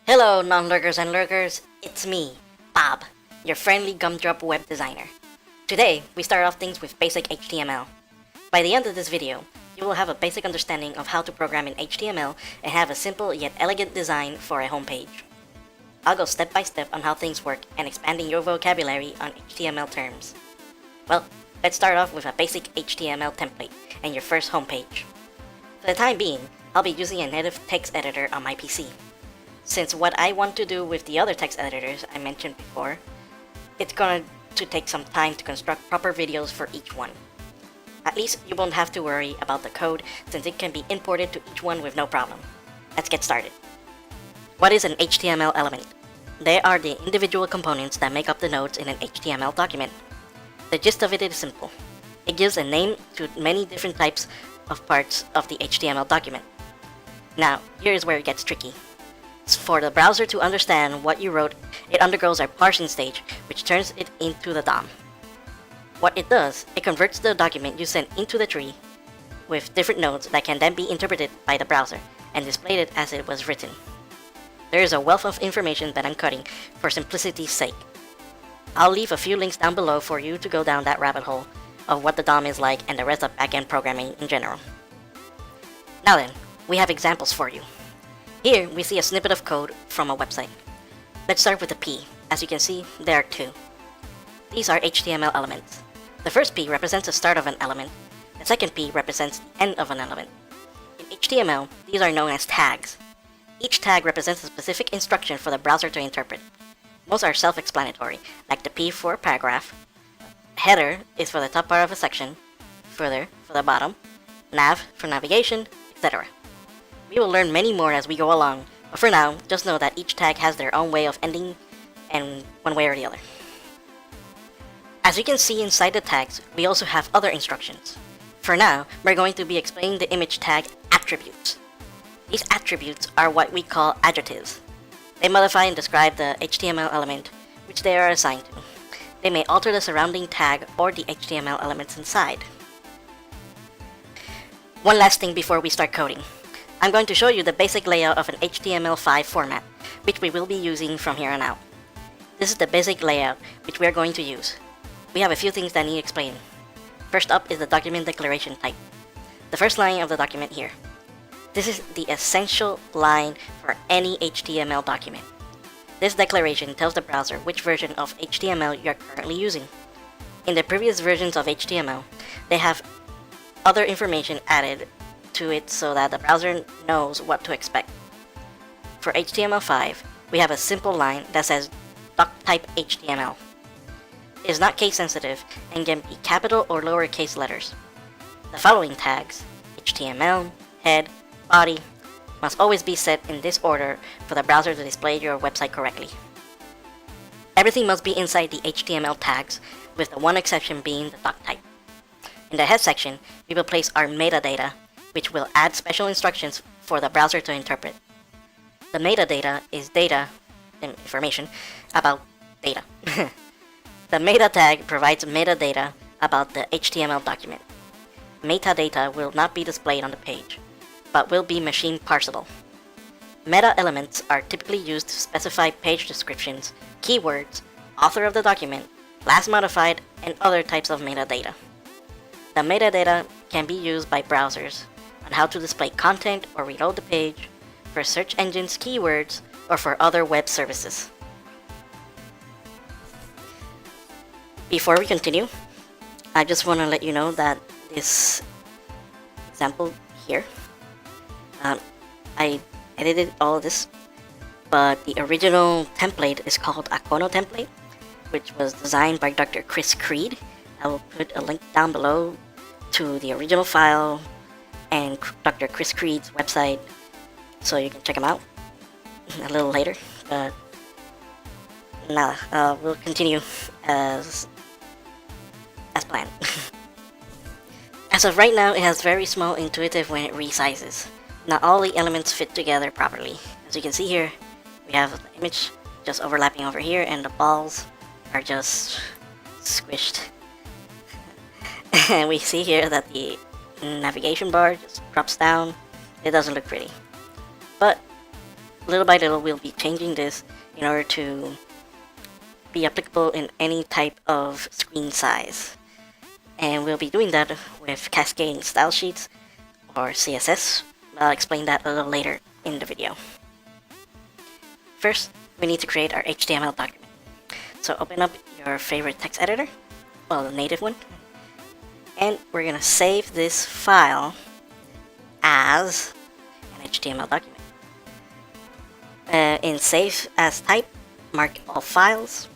Hello, non-lurkers and lurkers. It's me, Bob, your friendly gumdrop web designer. Today, we start off things with basic HTML. By the end of this video, you will have a basic understanding of how to program in HTML and have a simple yet elegant design for a homepage. I'll go step by step on how things work and expanding your vocabulary on HTML terms. Well, let's start off with a basic HTML template and your first homepage. For the time being, I'll be using a native text editor on my PC. Since what I want to do with the other text editors I mentioned before, it's going to take some time to construct proper videos for each one. At least you won't have to worry about the code since it can be imported to each one with no problem. Let's get started. What is an HTML element? They are the individual components that make up the nodes in an HTML document. The gist of it is simple. It gives a name to many different types of parts of the HTML document. Now, here's where it gets tricky. For the browser to understand what you wrote, it undergoes a parsing stage, which turns it into the DOM. What it does, it converts the document you sent into the tree with different nodes that can then be interpreted by the browser and displayed it as it was written. There is a wealth of information that I'm cutting for simplicity's sake. I'll leave a few links down below for you to go down that rabbit hole of what the DOM is like and the rest of backend programming in general. Now then, we have examples for you. Here, we see a snippet of code from a website. Let's start with the P. As you can see, there are two. These are HTML elements. The first P represents the start of an element. The second P represents the end of an element. In HTML, these are known as tags. Each tag represents a specific instruction for the browser to interpret. Most are self-explanatory, like the P for paragraph. Header is for the top part of a section, footer for the bottom, nav for navigation, etc. We will learn many more as we go along, but for now, just know that each tag has their own way of ending and one way or the other. As you can see inside the tags, we also have other instructions. For now, we're going to be explaining the image tag attributes. These attributes are what we call adjectives. They modify and describe the HTML element which they are assigned to. They may alter the surrounding tag or the HTML elements inside. One last thing before we start coding. I'm going to show you the basic layout of an HTML5 format, which we will be using from here on out. This is the basic layout which we are going to use. We have a few things that need explaining. First up is the document declaration type. The first line of the document here. This is the essential line for any HTML document. This declaration tells the browser which version of HTML you are currently using. In the previous versions of HTML, they have other information added to it so that the browser knows what to expect. For HTML5, we have a simple line that says doctype HTML. It is not case sensitive and can be capital or lowercase letters. The following tags, HTML, head, body, must always be set in this order for the browser to display your website correctly. Everything must be inside the HTML tags, with the one exception being the doctype. In the head section, we will place our metadata, which will add special instructions for the browser to interpret. The metadata is data, information, about data. The meta tag provides metadata about the HTML document. Metadata will not be displayed on the page, but will be machine parsable. Meta elements are typically used to specify page descriptions, keywords, author of the document, last modified, and other types of metadata. The metadata can be used by browsers on how to display content or reload the page, for search engines keywords, or for other web services. Before we continue, I just want to let you know that this example here, I edited all of this, but the original template is called Akono Template, which was designed by Dr. Chris Creed. I will put a link down below to the original file and Dr. Chris Creed's website, so you can check him out a little later. But now we'll continue as planned. As of right now, it has very small intuitive when it resizes. Not all the elements fit together properly. As you can see here, we have the image just overlapping over here, and the balls are just squished. And we see here that the navigation bar just drops down. It doesn't look pretty. But little by little, we'll be changing this in order to be applicable in any type of screen size. And we'll be doing that with cascading style sheets or CSS. I'll explain that a little later in the video. First, we need to create our HTML document. So open up your favorite text editor, well, the native one, and we're gonna save this file as an HTML document. In save as type, mark all files,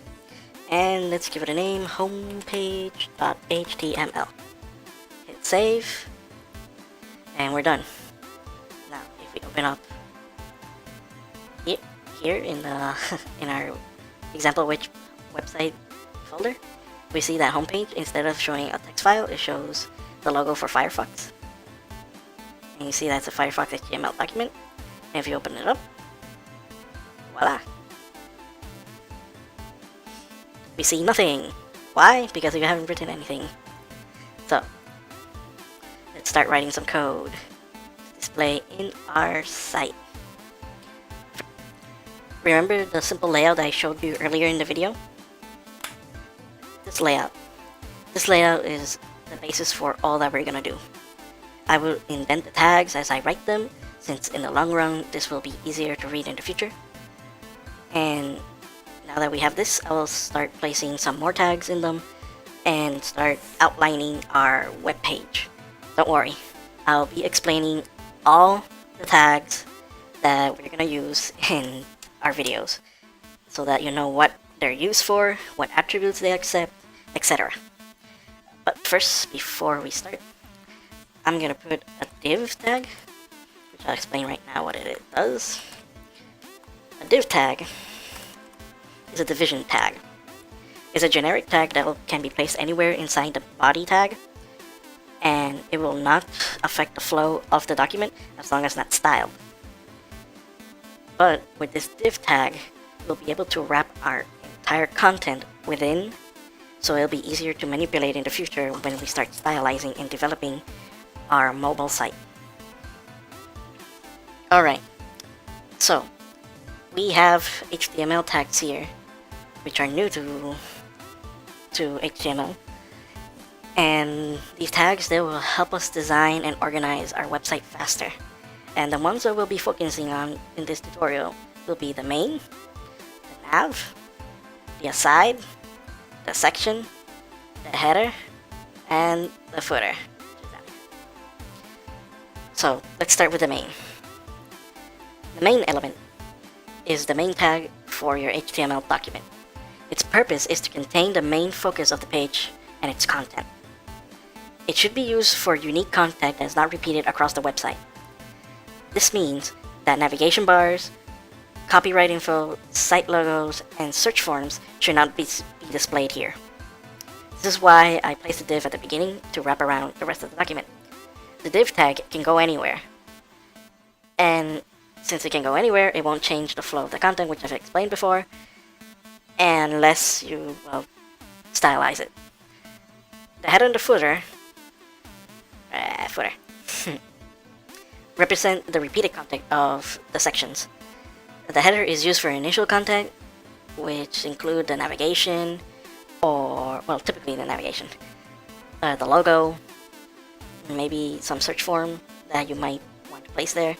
and let's give it a name, hompage.html. Hit save, and we're done. Now, if we open up here in the in our example website folder, we see that homepage, instead of showing a text file, it shows the logo for Firefox. And you see that's a Firefox HTML document. And if you open it up, voila! We see nothing. Why? Because we haven't written anything. So, let's start writing some code to display in our site. Remember the simple layout I showed you earlier in the video? This layout is the basis for all that we're gonna do. I will indent the tags as I write them, since in the long run this will be easier to read in the future. And now that we have this, I will start placing some more tags in them and start outlining our web page. Don't worry, I'll be explaining all the tags that we're gonna use in our videos, so that you know what they're used for, what attributes they accept, etc. But first, before we start, I'm gonna put a div tag, which I'll explain right now what it does. A div tag is a division tag. It's a generic tag that can be placed anywhere inside the body tag, and it will not affect the flow of the document as long as not styled. But with this div tag, we'll be able to wrap our entire content within, so it'll be easier to manipulate in the future when we start stylizing and developing our mobile site. Alright, so we have HTML tags here, which are new to HTML. And these tags, they will help us design and organize our website faster. And the ones that we'll be focusing on in this tutorial will be the main, the nav, the aside, the section, the header, and the footer. So let's start with the main. The main element is the main tag for your HTML document. Its purpose is to contain the main focus of the page and its content. It should be used for unique content that is not repeated across the website. This means that navigation bars, copyright info, site logos, and search forms should not be displayed here. This is why I placed the div at the beginning to wrap around the rest of the document. The div tag can go anywhere, and since it can go anywhere, it won't change the flow of the content, which I've explained before, unless you, well, stylize it. The header and the footer represent the repeated content of the sections. The header is used for initial content, which include the navigation, or, well, typically the navigation, the logo, maybe some search form that you might want to place there.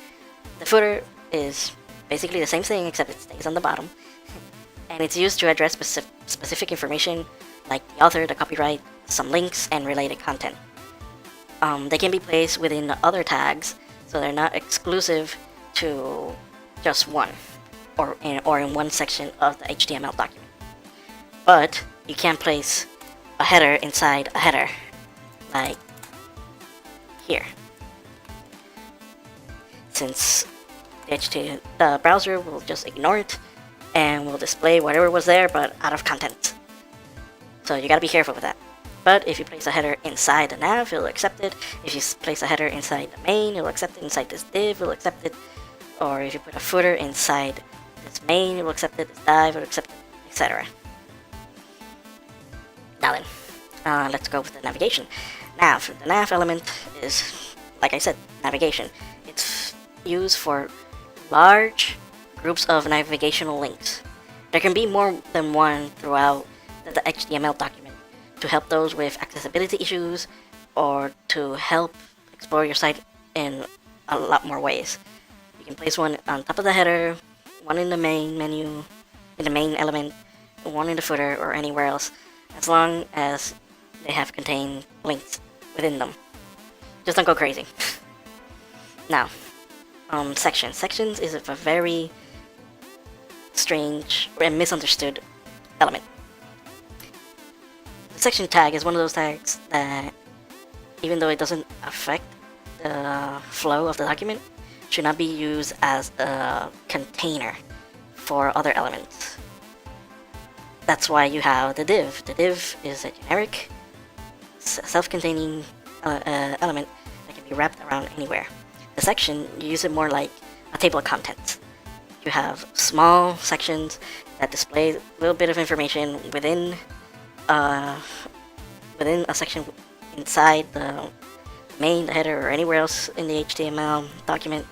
The footer is basically the same thing, except it stays on the bottom. And it's used to address specific information like the author, the copyright, some links, and related content. They can be placed within the other tags, so they're not exclusive to just one, or in one section of the HTML document. But you can place a header inside a header, like here. Since the browser will just ignore it and will display whatever was there but out of content. So you gotta be careful with that. But if you place a header inside the nav, it'll accept it. If you place a header inside the main, it'll accept it. Inside this div, it'll accept it. Or if you put a footer inside this main, it'll accept it. This div, it'll accept it, etc. Now then, let's go with the navigation. Nav, the nav element is, like I said, navigation. It's used for large groups of navigational links. There can be more than one throughout the HTML document to help those with accessibility issues or to help explore your site in a lot more ways. You can place one on top of the header, one in the main menu, in the main element, one in the footer, or anywhere else, as long as they have contained links within them. Just don't go crazy. Now, sections. Sections is a very strange and misunderstood element. The section tag is one of those tags that, even though it doesn't affect the flow of the document, should not be used as a container for other elements. That's why you have the div. The div is a generic, self-containing element that can be wrapped around anywhere. The section, you use it more like a table of contents. You have small sections that display a little bit of information within a section inside the main, the header, or anywhere else in the HTML document.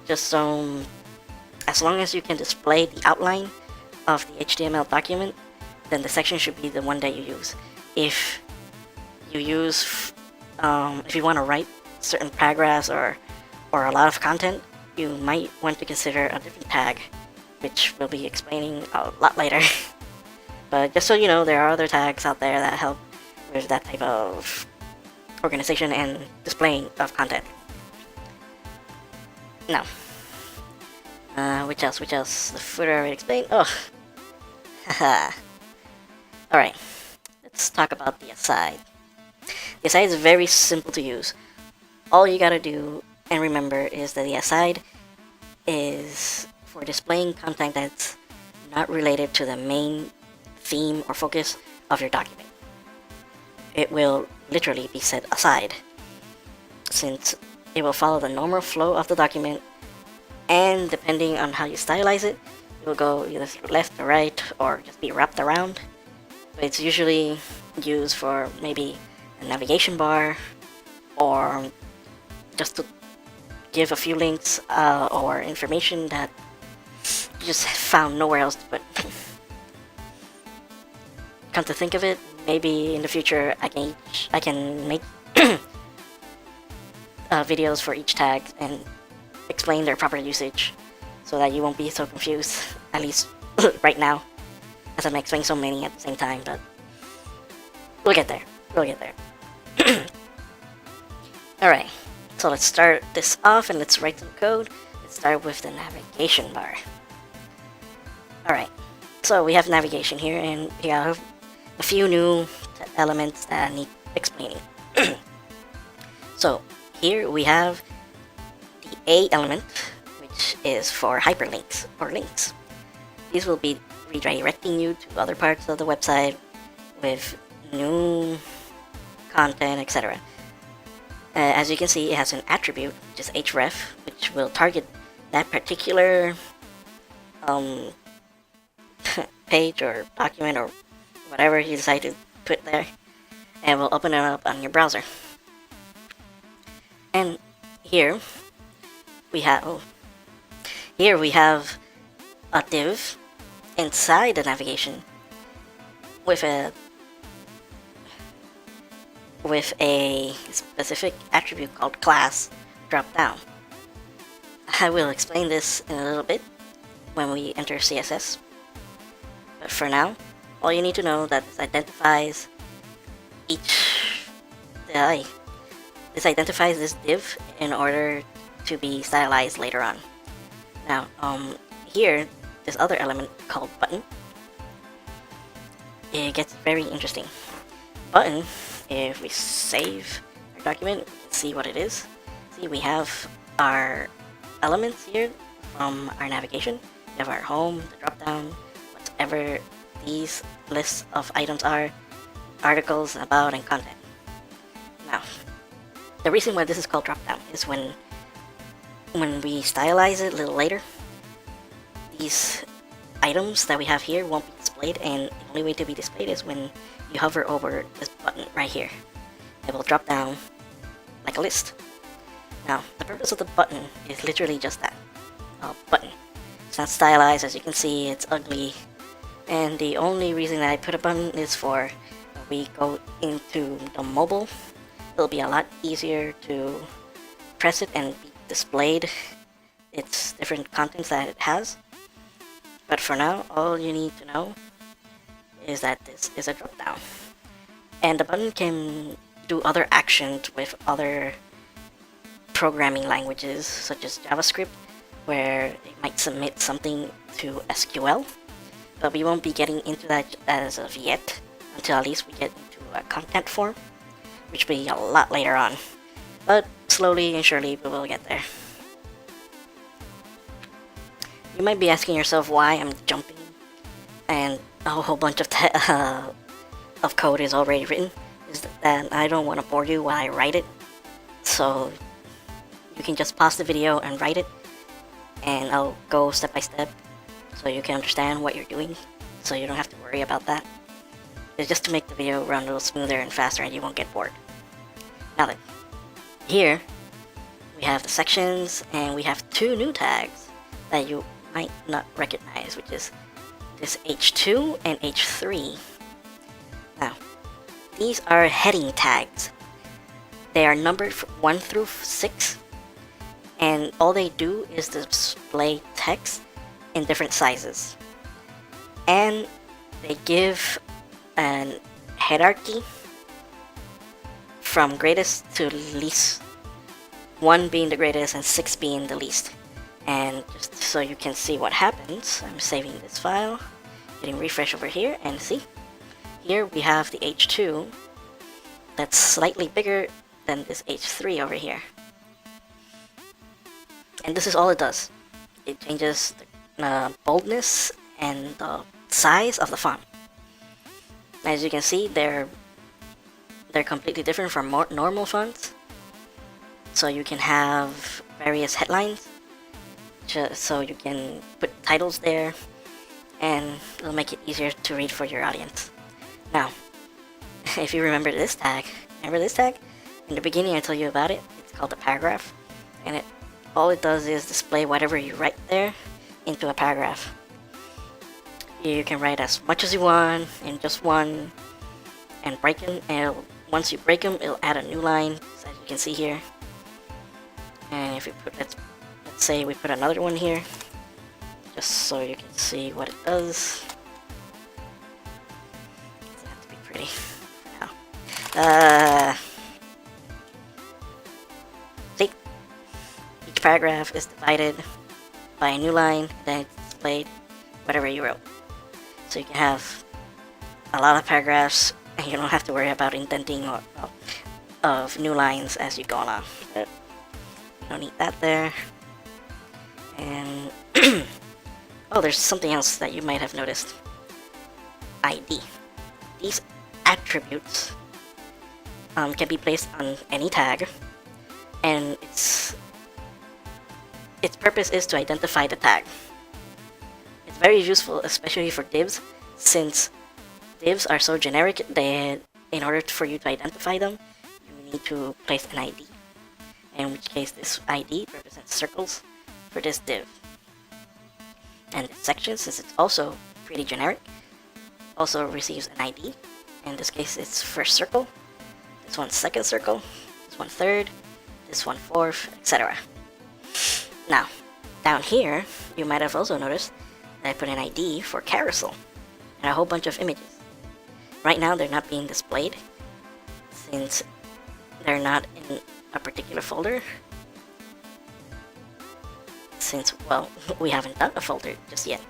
Just as long as you can display the outline of the HTML document, then the section should be the one that you use. If you want to write certain paragraphs or a lot of content, you might want to consider a different tag, which we'll be explaining a lot later. But just so you know, there are other tags out there that help with that type of organization and displaying of content. Now, which else? The footer I already explained. Oh, haha. Alright, let's talk about the aside. The aside is very simple to use. All you gotta do and remember is that the aside is for displaying content that's not related to the main theme or focus of your document. It will literally be set aside, since it will follow the normal flow of the document, and depending on how you stylize it, it will go either left or right or just be wrapped around. But it's usually used for maybe a navigation bar, or just to give a few links or information that you just found nowhere else to put. Come to think of it, maybe in the future I can make videos for each tag and explain their proper usage so that you won't be so confused, at least right now, as I'm explaining so many at the same time, but we'll get there. Alright, so let's start this off and let's write some code. Let's start with the navigation bar. Alright, so we have navigation here, and we have a few new elements that need explaining. So here we have the A element, which is for hyperlinks or links. These will be redirecting you to other parts of the website with new content, etc. As you can see, it has an attribute, which is href, which will target that particular page or document or whatever you decide to put there, and will open it up on your browser. And here we have a div inside the navigation with a specific attribute called class dropdown. I will explain this in a little bit when we enter CSS, but for now, all you need to know that this identifies this div in order to be stylized later on. Now, here, this other element called button, it gets very interesting. Button, if we save our document, we can see what it is. See, we have our elements here from our navigation. We have our home, the dropdown, whatever these lists of items are, articles, about, and content. Now, the reason why this is called dropdown is when we stylize it a little later, these items that we have here won't be displayed, and the only way to be displayed is when you hover over this button right here. It will drop down like a list. Now, the purpose of the button is literally just that, a button. It's not stylized, as you can see, it's ugly. And the only reason that I put a button is for when we go into the mobile, it'll be a lot easier to press it and be displayed its different contents that it has. But for now, all you need to know is that this is a drop down. And the button can do other actions with other programming languages, such as JavaScript, where it might submit something to SQL. But we won't be getting into that as of yet, until at least we get into a content form, which will be a lot later on. But slowly and surely we will get there. You might be asking yourself why I'm jumping and a whole bunch of code is already written. Is that I don't want to bore you while I write it, so you can just pause the video and write it, and I'll go step by step so you can understand what you're doing, so you don't have to worry about that. It's just to make the video run a little smoother and faster and you won't get bored. Now then, here we have the sections, and we have two new tags that you might not recognize, which is this H2 and H3. Now, these are heading tags. They are numbered from 1 through 6, and all they do is display text in different sizes. And they give an hierarchy from greatest to least, 1 being the greatest and 6 being the least. And just so you can see what happens, I'm saving this file, hitting refresh over here, and see, here we have the H2 that's slightly bigger than this H3 over here. And this is all it does. It changes the boldness and the size of the font. As you can see, they're completely different from more normal fonts. So you can have various headlines, so you can put titles there, and it'll make it easier to read for your audience. Now, if you remember this tag, in the beginning I told you about it. It's called a paragraph, and all it does is display whatever you write there into a paragraph. You can write as much as you want in just one, and break them, and once you break them, it'll add a new line, as you can see here. And if we put, let's say we put another one here, just so you can see what it does. Doesn't have to be pretty for now. See, each paragraph is divided by a new line, then it's displayed whatever you wrote. So you can have a lot of paragraphs, and you don't have to worry about indenting or of new lines as you go along. But you don't need that there. And oh, there's something else that you might have noticed. ID. These attributes can be placed on any tag, and its purpose is to identify the tag. It's very useful, especially for divs, since divs are so generic that in order for you to identify them, you need to place an ID. In which case, this ID represents circles for this div. And this section, since it's also pretty generic, also receives an ID. In this case, it's first circle, this one second circle, this one third, this one fourth, etc. Now, down here, you might have also noticed that I put an ID for carousel and a whole bunch of images. Right now, they're not being displayed since they're not in a particular folder. Since, well, we haven't done a folder just yet.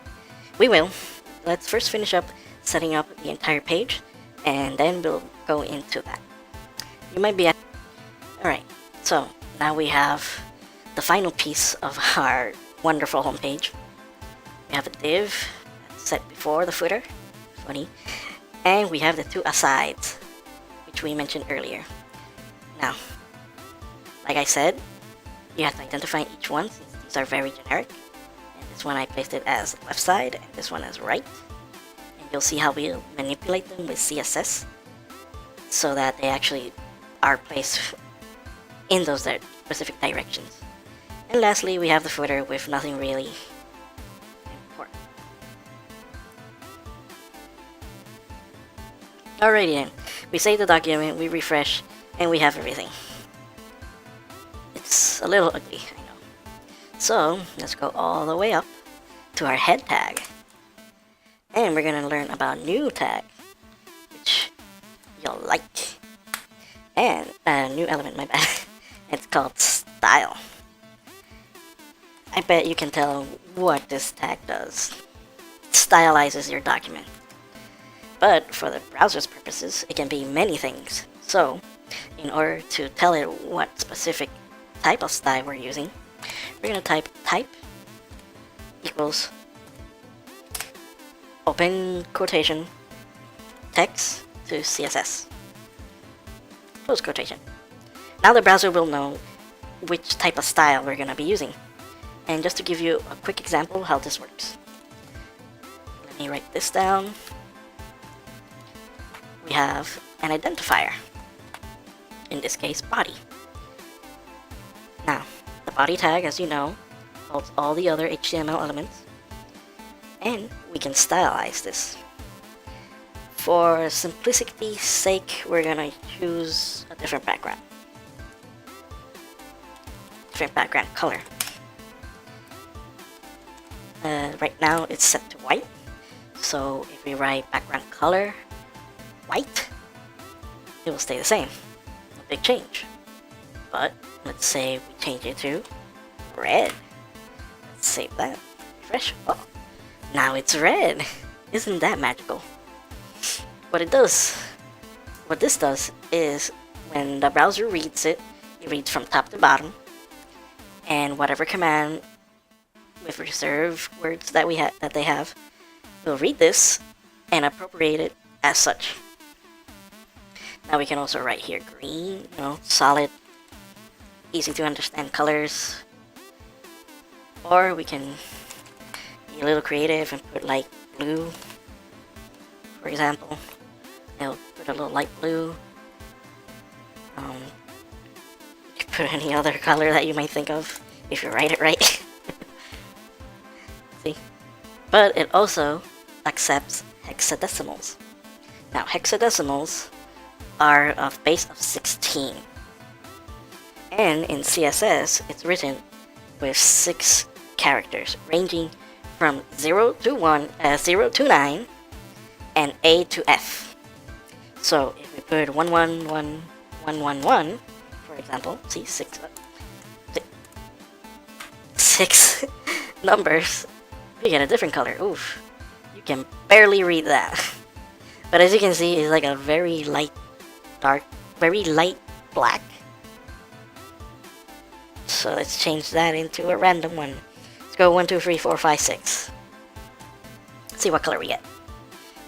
We will. Let's first finish up setting up the entire page, and then we'll go into that. You might be asking, alright, so now we have the final piece of our wonderful homepage. We have a div set before the footer, funny, and we have the two asides, which we mentioned earlier. Now, like I said, you have to identify each one, since these are very generic. And this one I placed it as left side, and this one as right. And you'll see how we'll manipulate them with CSS, so that they actually are placed in those specific directions. And lastly, we have the footer with nothing really Alrighty then, we save the document, we refresh, and we have everything. It's a little ugly, I know. So, let's go all the way up to our head tag. And we're gonna learn about new tag, which you'll like. And a new element, my bad. It's called style. I bet you can tell what this tag does. It stylizes your document. But for the browser's purposes, it can be many things. So, in order to tell it what specific type of style we're using, we're gonna type type equals open quotation text to CSS. Close quotation. Now the browser will know which type of style we're gonna be using. And just to give you a quick example of how this works. Let me write this down. We have an identifier. In this case, body. Now, the body tag, as you know, holds all the other HTML elements. And we can stylize this. For simplicity's sake, we're gonna choose a different background. Different background color. Right now it's set to white. So if we write background color white, it will stay the same. No big change. But let's say we change it to red. Let's save that. Refresh. Oh, now it's red. Isn't that magical? What this does is when the browser reads it reads from top to bottom, and whatever command with reserved words that they have will read this and appropriate it as such. Now we can also write here green, solid, easy to understand colors. Or we can be a little creative and put like blue, for example. I'll put a little light blue. You can put any other color that you might think of if you write it right. See? But it also accepts hexadecimals. Now hexadecimals are of base of 16. And in CSS, it's written with 6 characters, ranging from 0 to 9, and A to F. So if we put 111111, for example, see 6 numbers, you get a different color. Oof, you can barely read that. But as you can see, it's like a very light black. So let's change that into a random one. Let's go 1, 2, 3, 4, 5, 6. Let's see what color we get.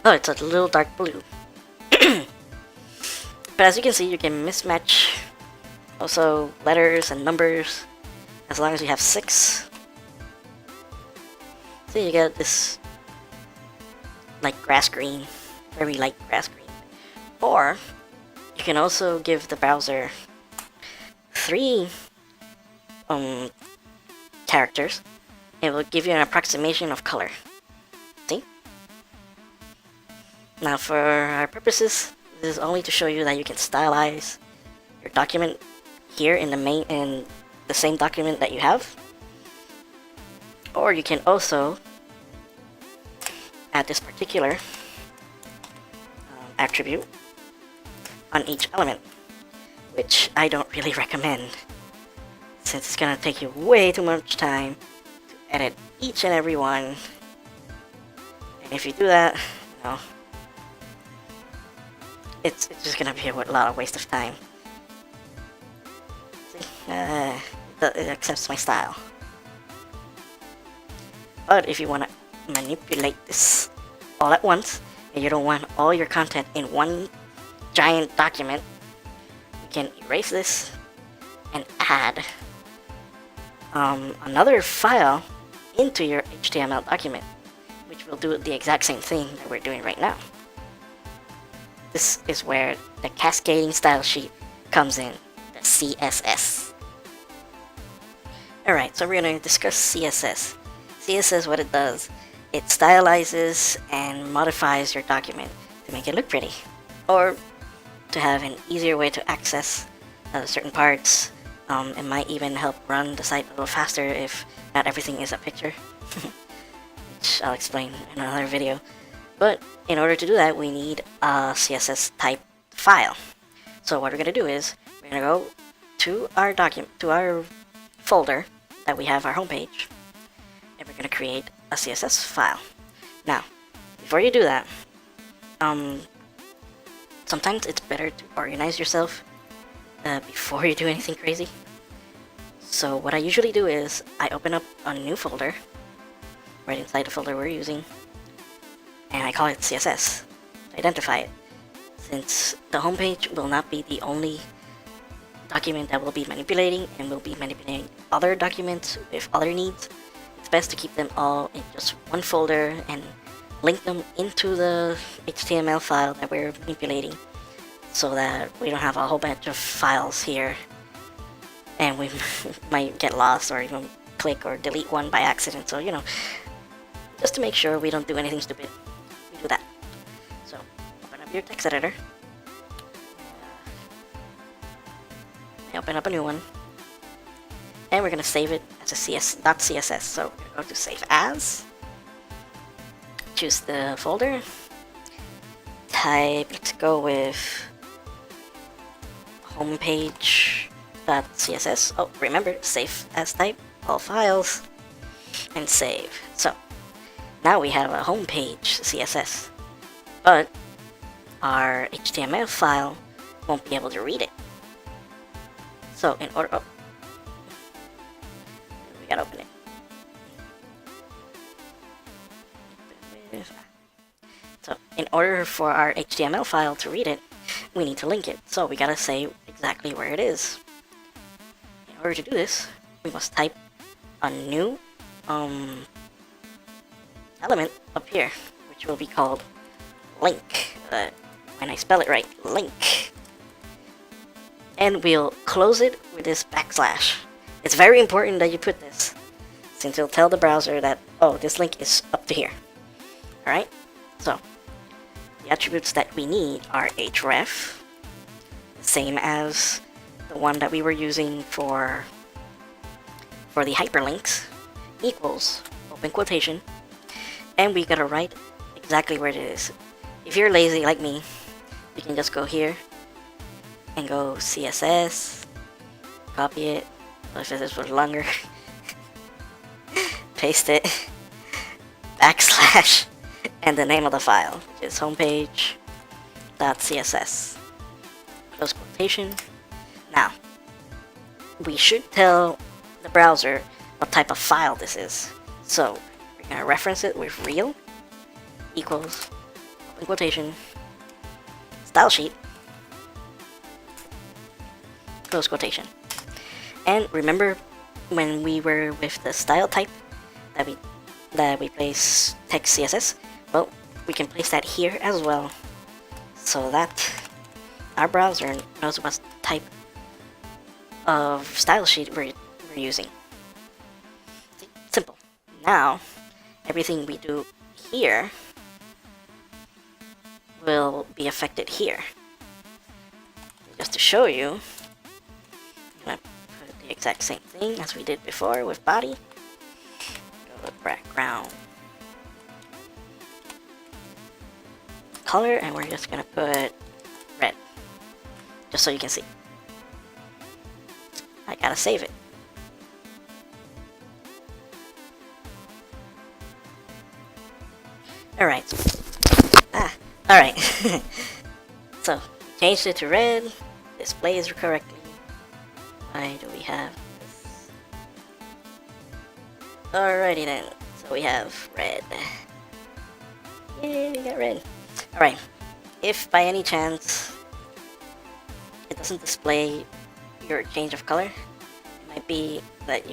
Oh, it's a little dark blue. But as you can see, you can mismatch also letters and numbers as long as you have 6. So you get this like grass green, very light grass green. Or you can also give the browser 3 characters. It will give you an approximation of color. See? Now for our purposes, this is only to show you that you can stylize your document here in the same document that you have. Or you can also add this particular attribute on each element, which I don't really recommend, since it's gonna take you way too much time to edit each and every one. And if you do that, it's just gonna be a lot of waste of time. See? It accepts my style. But if you want to manipulate this all at once, and you don't want all your content in one giant document, you can erase this and add another file into your HTML document, which will do the exact same thing that we're doing right now. This is where the cascading style sheet comes in, the CSS. Alright, so we're going to discuss CSS. CSS, what it does, it stylizes and modifies your document to make it look pretty. or to have an easier way to access certain parts. It might even help run the site a little faster if not everything is a picture, which I'll explain in another video. But in order to do that, we need a CSS type file. So what we're gonna do is we're gonna go to our folder that we have our homepage, and we're gonna create a CSS file. Now, before you do that, sometimes it's better to organize yourself before you do anything crazy. So what I usually do is I open up a new folder right inside the folder we're using, and I call it CSS to identify it. Since the homepage will not be the only document that we'll be manipulating, and we'll be manipulating other documents with other needs, it's best to keep them all in just one folder and link them into the HTML file that we're manipulating, so that we don't have a whole bunch of files here and we might get lost or even click or delete one by accident. So, you know, just to make sure we don't do anything stupid, we do that. So open up your text editor, open up a new one, and we're gonna save it as a .css. So we're going to save as, choose the folder, type, let's go with homepage.css. Oh, remember, save as type, all files, and save. So now we have a homepage CSS, but our HTML file won't be able to read it. So in order, we gotta open it. So in order for our HTML file to read it, we need to link it. So we gotta say exactly where it is. In order to do this, we must type a new element up here, which will be called link. When I spell it right, link. And we'll close it with this backslash. It's very important that you put this, since it'll tell the browser that, oh, this link is up to here. Alright? So the attributes that we need are href, same as the one that we were using for the hyperlinks, equals, open quotation, and we gotta write exactly where it is. If you're lazy like me, you can just go here and go CSS, copy it, if this was longer, paste it, backslash, and the name of the file, which is homepage.css. Close quotation. Now, we should tell the browser what type of file this is. So, we're going to reference it with real equals, open quotation, style sheet, close quotation. And remember when we were with the style type that we place text CSS? Well, we can place that here as well, so that our browser knows what type of style sheet we're using. See? Simple. Now, everything we do here will be affected here. Just to show you, I'm gonna put the exact same thing as we did before with body. Go with background color, and we're just gonna put red, just so you can see. I gotta save it. Alright. Alright. So, changed it to red, displays correctly. Why do we have this? Alrighty then, so we have red. Yay, we got red. Alright, if by any chance it doesn't display your change of color, it might be that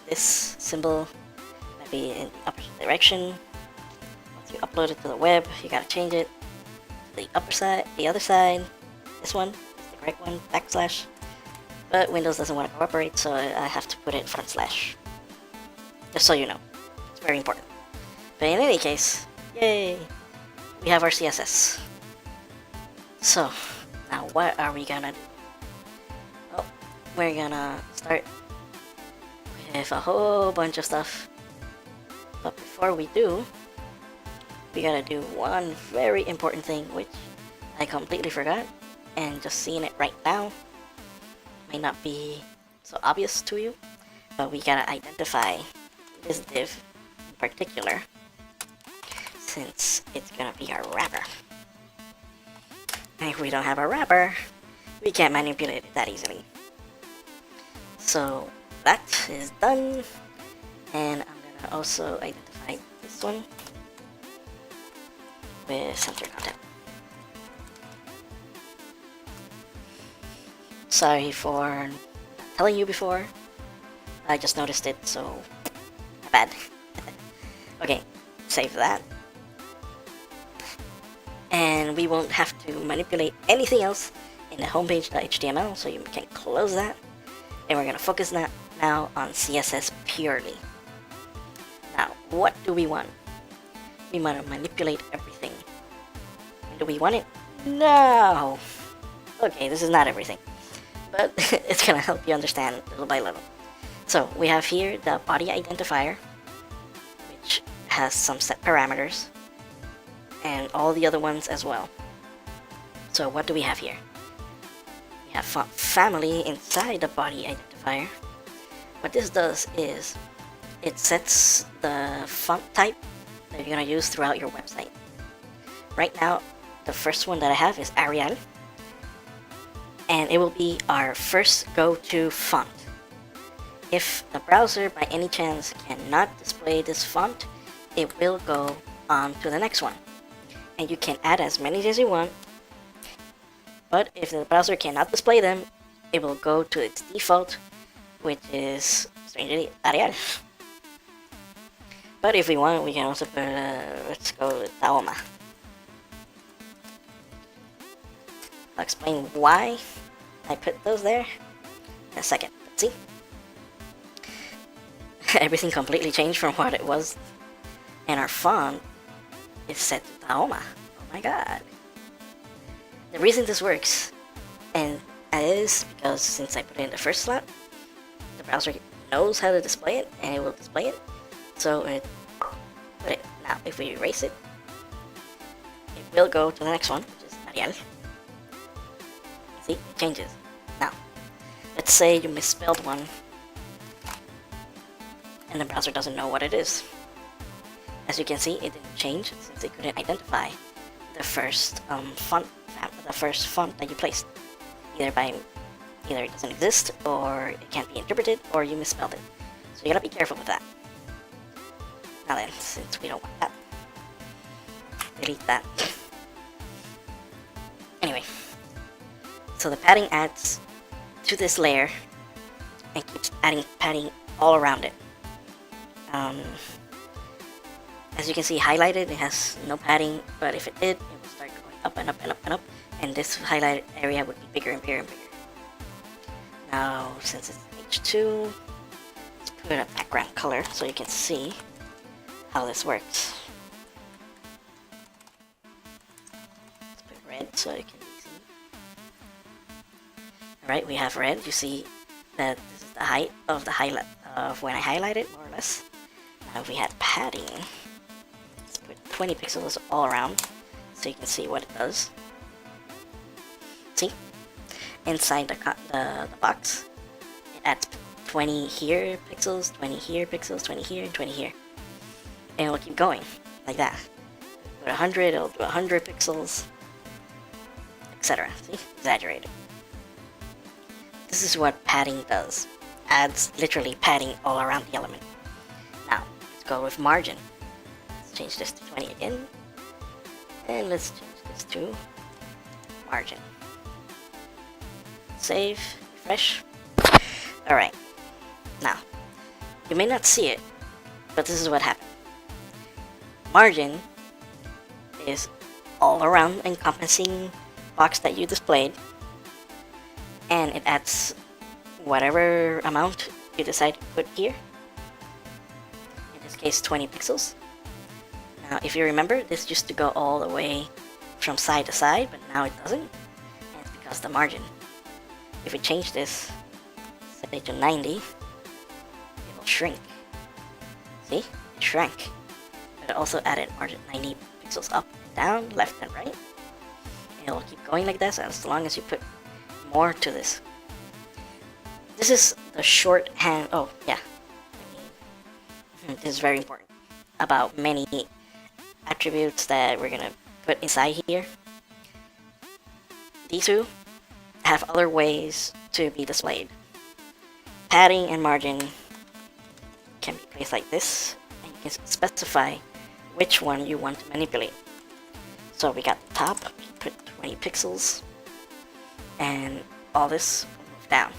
this symbol might be in the opposite direction. Once you upload it to the web, you gotta change it to the other side. This one is the correct one, backslash. But Windows doesn't want to cooperate, so I have to put it front slash. Just so you know, it's very important. But in any case, yay! We have our CSS. So, now what are we gonna do? Oh, we're gonna start with a whole bunch of stuff. But before we do, we gotta do one very important thing, which I completely forgot, and just seeing it right now may not be so obvious to you, but we gotta identify this div in particular, since it's gonna be our wrapper. And if we don't have a wrapper, we can't manipulate it that easily. So that is done, and I'm gonna also identify this one with center content. Sorry for telling you before, I just noticed it, so bad. Okay, save that. And we won't have to manipulate anything else in the homepage.html, so you can close that. And we're gonna focus now on CSS purely. Now, what do we want? We want to manipulate everything. And do we want it? No! Okay, this is not everything, but it's gonna help you understand little by little. So, we have here the body identifier, which has some set parameters, and all the other ones as well. So what do we have here? We have font family inside the body identifier. What this does is it sets the font type that you're gonna use throughout your website. Right now, the first one that I have is Arial, and it will be our first go-to font. If the browser by any chance cannot display this font, it will go on to the next one. And you can add as many as you want, but if the browser cannot display them, it will go to its default, which is, strangely, Arial. But if we want, we can also put, let's go with Taoma. I'll explain why I put those there in a second. Let's see. Everything completely changed from what it was, and our font is set to Taoma. Oh my god. The reason this works and is because since I put it in the first slot, the browser knows how to display it and it will display it. So it put it. Now if we erase it, it will go to the next one, which is Arial. See, it changes. Now, let's say you misspelled one and the browser doesn't know what it is. As you can see, it didn't change since it couldn't identify the first font that you placed. Either it doesn't exist, or it can't be interpreted, or you misspelled it. So you gotta be careful with that. Now then, since we don't want that, delete that. Anyway, so the padding adds to this layer and keeps adding padding all around it. As you can see, highlighted, it has no padding, but if it did, it would start going up and up and up and up, and this highlighted area would be bigger and bigger and bigger. Now, since it's H2, let's put a background color so you can see how this works. Let's put red so you can see. Alright, we have red. You see that this is the height of the highlight of when I highlight it, more or less. Now if we had padding, 20 pixels all around so you can see what it does. See? Inside the box, it adds 20 here pixels, 20 here pixels, 20 here, and 20 here. And it'll keep going like that. Put 100, it'll do 100 pixels, etc. See? Exaggerated. This is what padding does. Adds literally padding all around the element. Now, let's go with margin. Change this to 20 again, and let's change this to margin. Save, refresh. Alright, now, you may not see it, but this is what happened. Margin is all around encompassing box that you displayed, and it adds whatever amount you decide to put here. In this case, 20 pixels. Now, if you remember, this used to go all the way from side to side, but now it doesn't. And it's because of the margin. If we change this, say to 90, it will shrink. See? It shrank. But it also added margin 90 pixels up and down, left and right. And it'll keep going like this as long as you put more to this. This is the shorthand. Oh, yeah. This is very important about many attributes that we're gonna put inside here. These two have other ways to be displayed. Padding and margin can be placed like this, and you can specify which one you want to manipulate. So we got the top, put 20 pixels, and all this will move down.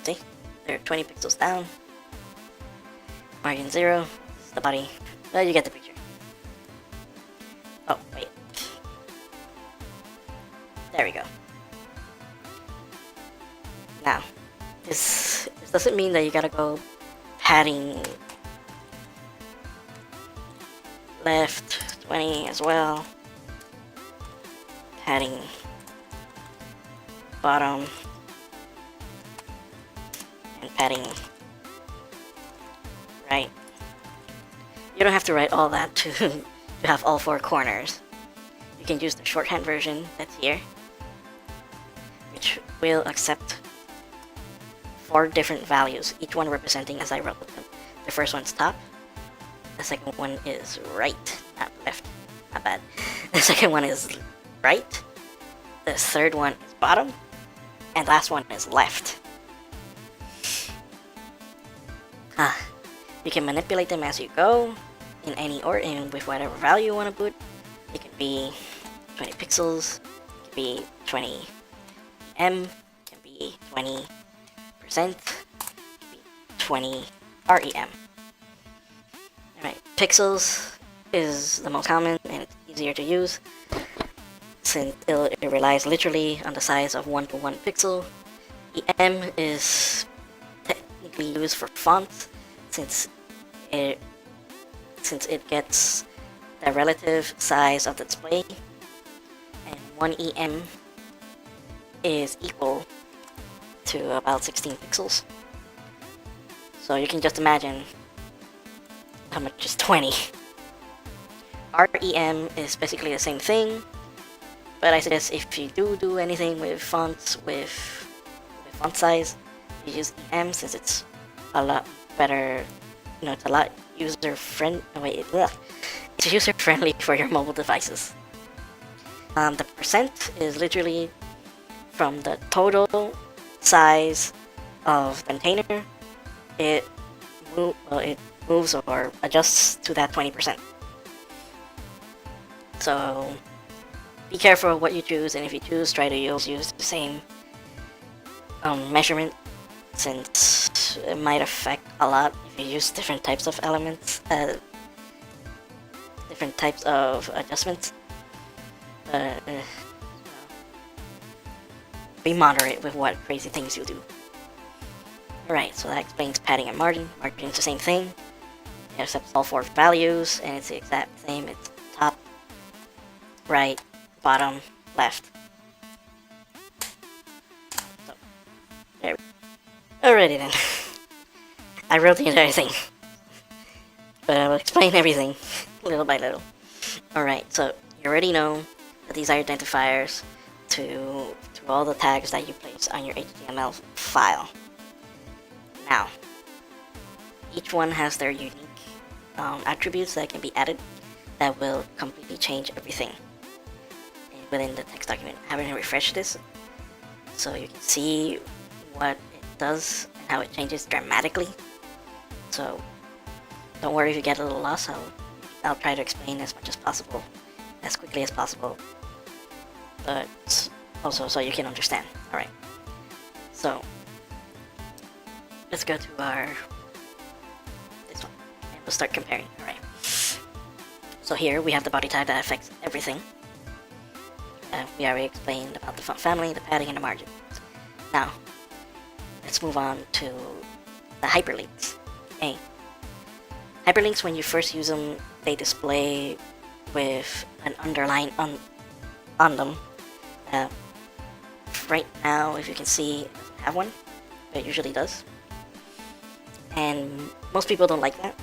See? They're 20 pixels down. Margin 0, this is the body. Well, you get the picture. Oh, wait. There we go. Now, this doesn't mean that you gotta go padding left 20 as well. Padding bottom. And padding right. You don't have to write all that to have all four corners. You can use the shorthand version that's here, which will accept 4 different values, each one representing as I wrote them. The first one's top, the second one is right, not left, not bad. The second one is right, the third one is bottom, and last one is left. You can manipulate them as you go, in any order, and with whatever value you want to put. It can be 20 pixels, it can be 20 em, it can be 20%, it can be 20 rem. Alright, pixels is the most common and it's easier to use, since it relies literally on the size of 1 to 1 pixel. Em is technically used for fonts, since it gets the relative size of the display, and 1 em is equal to about 16 pixels. So you can just imagine how much is 20. Rem is basically the same thing, but I suggest if you do anything with fonts, with font size, you use em, since it's a lot better, it's a lot user-friendly. It's user-friendly for your mobile devices. The percent is literally from the total size of the container. It moves or adjusts to that 20%. So be careful what you choose, and if you choose, try to use the same measurement, since it might affect a lot if you use different types of elements, different types of adjustments. Be moderate with what crazy things you do. Alright, so that explains padding and margin. Margin is the same thing. It accepts all 4 values, and it's the exact same. It's top, right, bottom, left. So, there we go. Alrighty then. I wrote the entire thing, but I will explain everything little by little. Alright, so you already know that these are identifiers to all the tags that you place on your HTML file. Now, each one has their unique attributes that can be added that will completely change everything within the text document. I'm going to refresh this so you can see what it does and how it changes dramatically. So don't worry if you get a little lost. I'll try to explain as much as possible, as quickly as possible, but also so you can understand. Alright, so let's go to this one and we'll start comparing. Alright, so here we have the body type that affects everything. We already explained about the font family, the padding, and the margin. Now let's move on to the hyperlinks. Hyperlinks, when you first use them, they display with an underline on them. Right now, if you can see, it doesn't have one, but it usually does. And most people don't like that,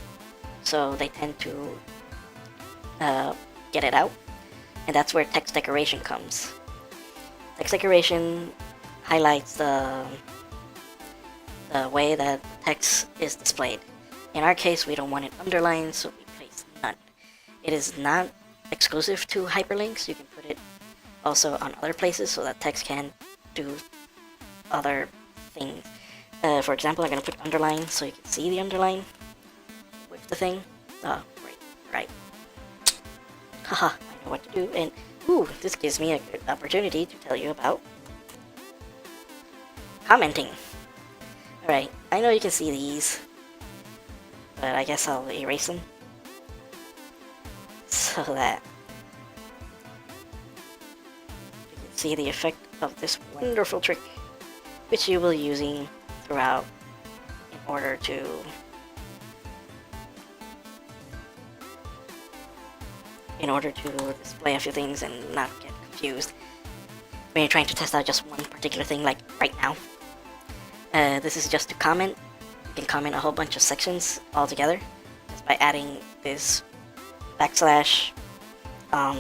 so they tend to get it out. And that's where text decoration comes. Text decoration highlights the way that the text is displayed. In our case, we don't want it underlined, so we place none. It is not exclusive to hyperlinks. You can put it also on other places so that text can do other things. For example, I'm going to put underline so you can see the underline with the thing. Oh, right. Haha, I know what to do. And ooh, this gives me a good opportunity to tell you about commenting. Alright, I know you can see these, but I guess I'll erase them so that you can see the effect of this wonderful trick, which you will be using throughout in order to display a few things and not get confused when you're trying to test out just one particular thing, like right now. This is just to comment. You can comment a whole bunch of sections all together just by adding this backslash, how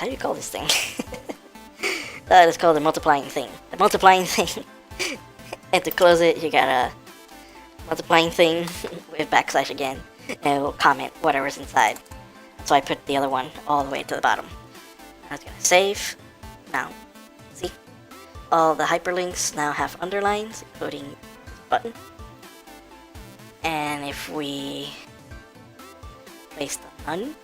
do you call this thing? It's called the multiplying thing. The multiplying thing. And to close it, you got a multiplying thing with backslash again, and it will comment whatever's inside. So I put the other one all the way to the bottom. I was gonna save. Now, see? All the hyperlinks now have underlines, including this button. And if we place the none,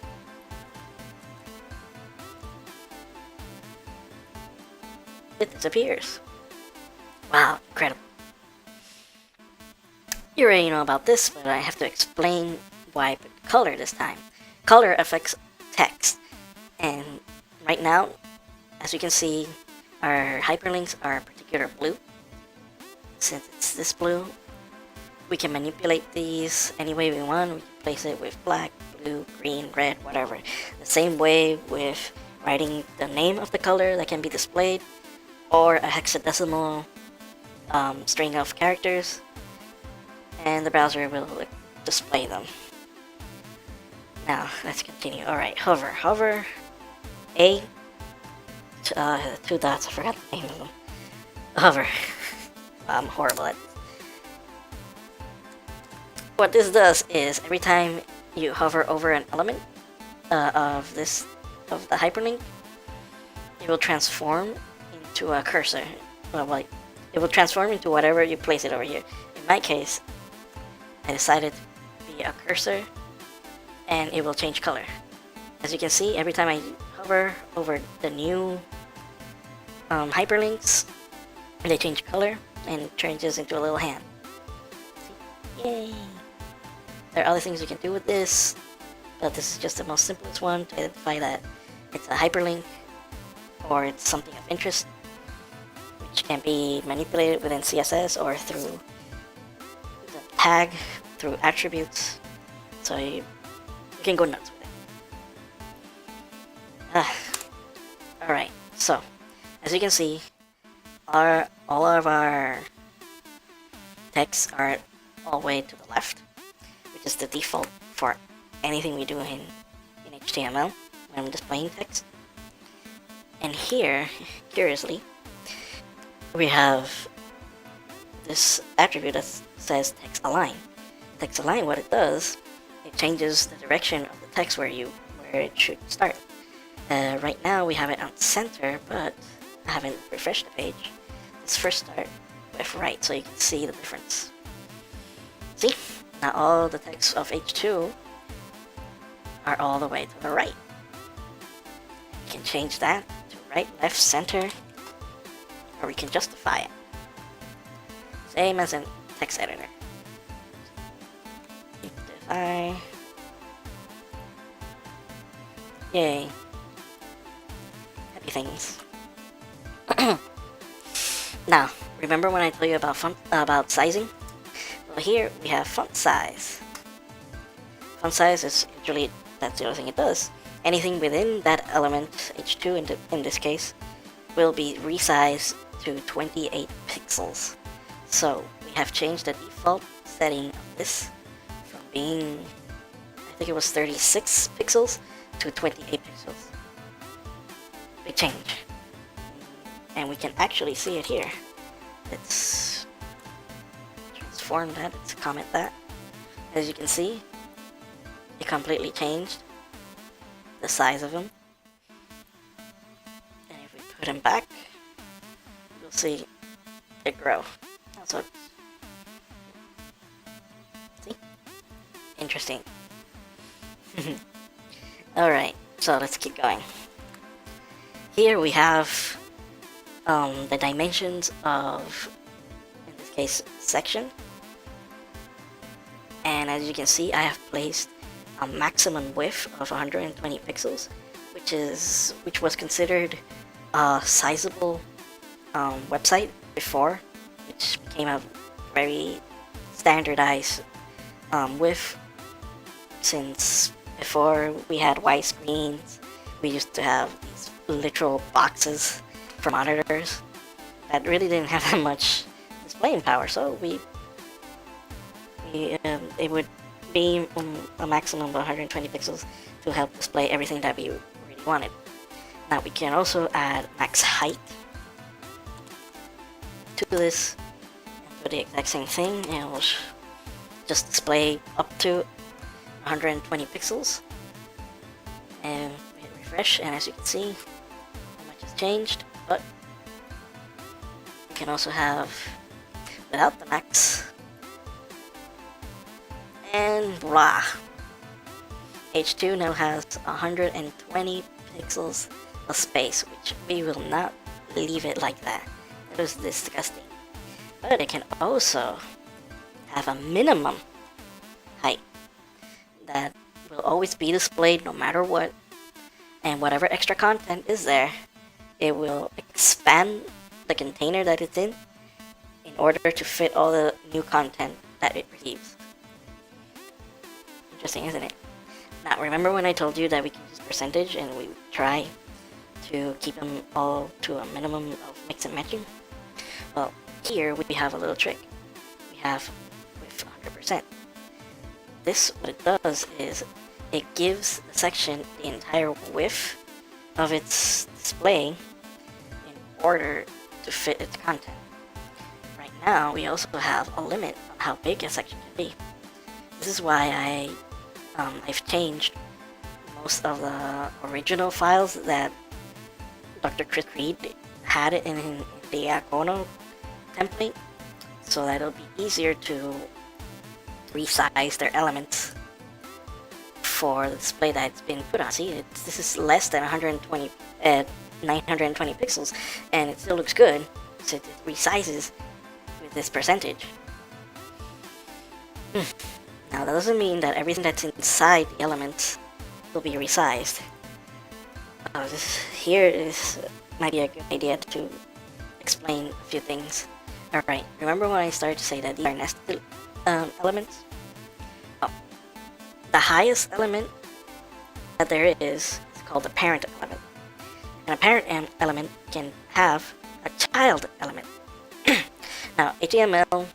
it disappears. Wow, incredible. You already know about this, but I have to explain why I put color this time. Color affects text, and right now, as you can see, our hyperlinks are a particular blue. Since it's this blue, we can manipulate these any way we want. We can place it with black, blue, green, red, whatever. The same way with writing the name of the color that can be displayed, or a hexadecimal string of characters, and the browser will display them. Now, let's continue. Alright, hover, A, two dots, I forgot the name of them. Hover. I'm horrible at this. What this does is, every time you hover over an element of the hyperlink, it will transform into a cursor. Well, it will transform into whatever you place it over here. In my case, I decided to be a cursor, and it will change color. As you can see, every time I hover over the new hyperlinks, they change color and it changes into a little hand. See? Yay! There are other things you can do with this, but this is just the most simplest one to identify that it's a hyperlink or it's something of interest, which can be manipulated within CSS or through the tag, through attributes, so you can go nuts with it. Alright, so as you can see, all of our texts are all the way to the left, which is the default for anything we do in HTML when displaying text. And here, curiously, we have this attribute that says text align. Text align, what it does, it changes the direction of the text where it should start. Right now we have it on center, but I haven't refreshed the page. Let's first start with right so you can see the difference. See? Now all the text of H2 are all the way to the right. You can change that to right, left, center, or we can justify it. Same as in text editor. Justify. Yay. Happy things. Now, remember when I told you about sizing? Well, here we have font size. Font size is actually, that's the other thing it does. Anything within that element, H2 in this case, will be resized to 28 pixels. So we have changed the default setting of this from being, I think it was 36 pixels to 28 pixels. Big change. And we can actually see it here. Let's transform that, let's comment that. As you can see, it completely changed the size of them. And if we put them back, you'll see it grow. So, see? Interesting. Alright, so let's keep going. Here we have the dimensions of, in this case, section. And as you can see, I have placed a maximum width of 120 pixels, which was considered a sizable website before, which became a very standardized width. Since before we had widescreens, we used to have these literal boxes for monitors that really didn't have that much displaying power, so it would be a maximum of 120 pixels to help display everything that we really wanted. Now we can also add max height to this and do the exact same thing, and we'll just display up to 120 pixels. And we hit refresh, and as you can see, not much has changed, but we can also have without the max. And voila! H2 now has 120 pixels of space, which we will not leave it like that. That is disgusting. But it can also have a minimum height that will always be displayed no matter what, and whatever extra content is there, it will expand the container that it's in order to fit all the new content that it receives. Interesting, isn't it? Now, remember when I told you that we can use percentage and we try to keep them all to a minimum of mix and matching? Well, here we have a little trick. We have with 100%. This, what it does is it gives the section the entire width of its display in order to fit its content. Right now, we also have a limit on how big a section can be. This is why I've changed most of the original files that Dr. Chris Reed had in the Akono template, so that it'll be easier to resize their elements for the display that it's been put on. See, this is less than 920 pixels, and it still looks good, so it resizes with this percentage. Now, that doesn't mean that everything that's inside the elements will be resized. This might be a good idea to explain a few things. Alright, remember when I started to say that these are nested elements? Oh, the highest element that there is called the parent element. And a parent element can have a child element. Now, HTML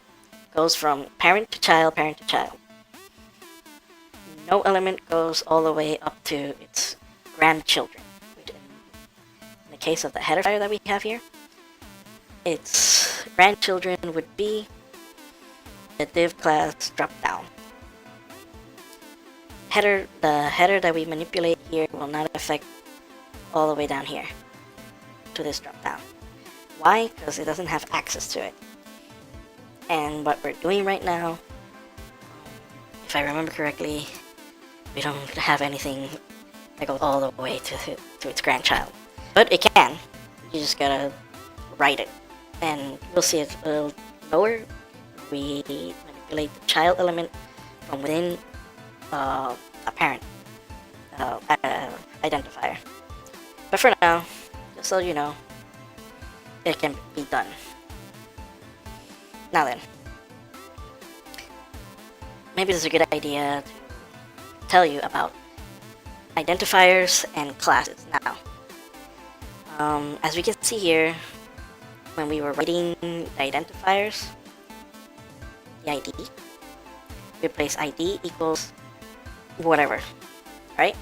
goes from parent to child, parent to child. No element goes all the way up to its grandchildren. In the case of the header file that we have here, its grandchildren would be the div class dropdown. The header that we manipulate here will not affect all the way down here to this dropdown. Why? Because it doesn't have access to it. And what we're doing right now, if I remember correctly, we don't have anything that goes all the way to its grandchild. But it can. You just gotta write it. And you'll see it a little lower. We manipulate the child element from within a parent identifier. But for now, just so you know, it can be done. Now then, maybe it's a good idea tell you about identifiers and classes now. As we can see here, when we were writing the identifiers, the ID, we replace ID equals whatever, right?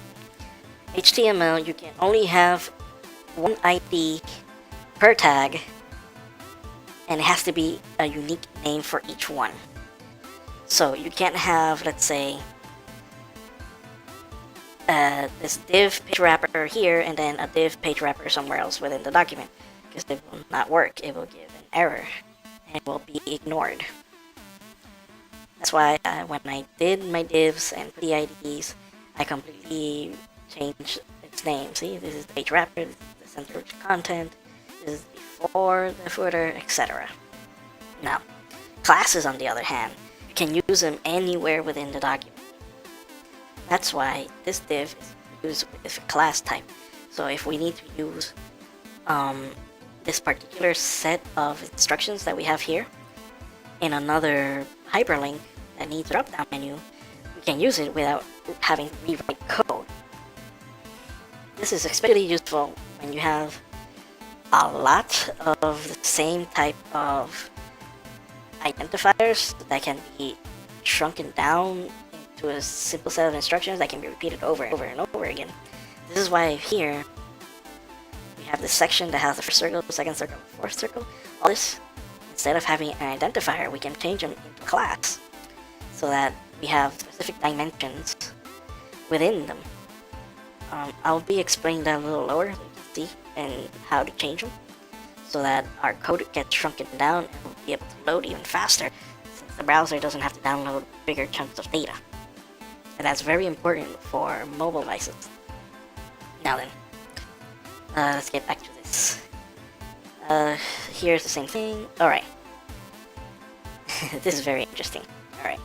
HTML, you can only have one ID per tag, and it has to be a unique name for each one. So you can't have, let's say, this div page wrapper here and then a div page wrapper somewhere else within the document, because it will not work. It will give an error and it will be ignored. That's why when I did my divs and put the IDs, I completely changed its name. See, this is the page wrapper, this is the center of content, this is before the footer, etc. Now, classes on the other hand, you can use them anywhere within the document. That's why this div is used with a class type. So if we need to use this particular set of instructions that we have here in another hyperlink that needs a drop-down menu, we can use it without having to rewrite code. This is especially useful when you have a lot of the same type of identifiers that can be shrunken down into a simple set of instructions that can be repeated over and over and over again. This is why here we have this section that has the first circle, the second circle, the fourth circle. All this, instead of having an identifier, we can change them into a class so that we have specific dimensions within them. I'll be explaining that a little lower, so you can see and how to change them, so that our code gets shrunken down and we'll be able to load even faster, since the browser doesn't have to download bigger chunks of data. And that's very important for mobile devices. Now then, let's get back to this. Here's the same thing. Alright. This is very interesting. Alright.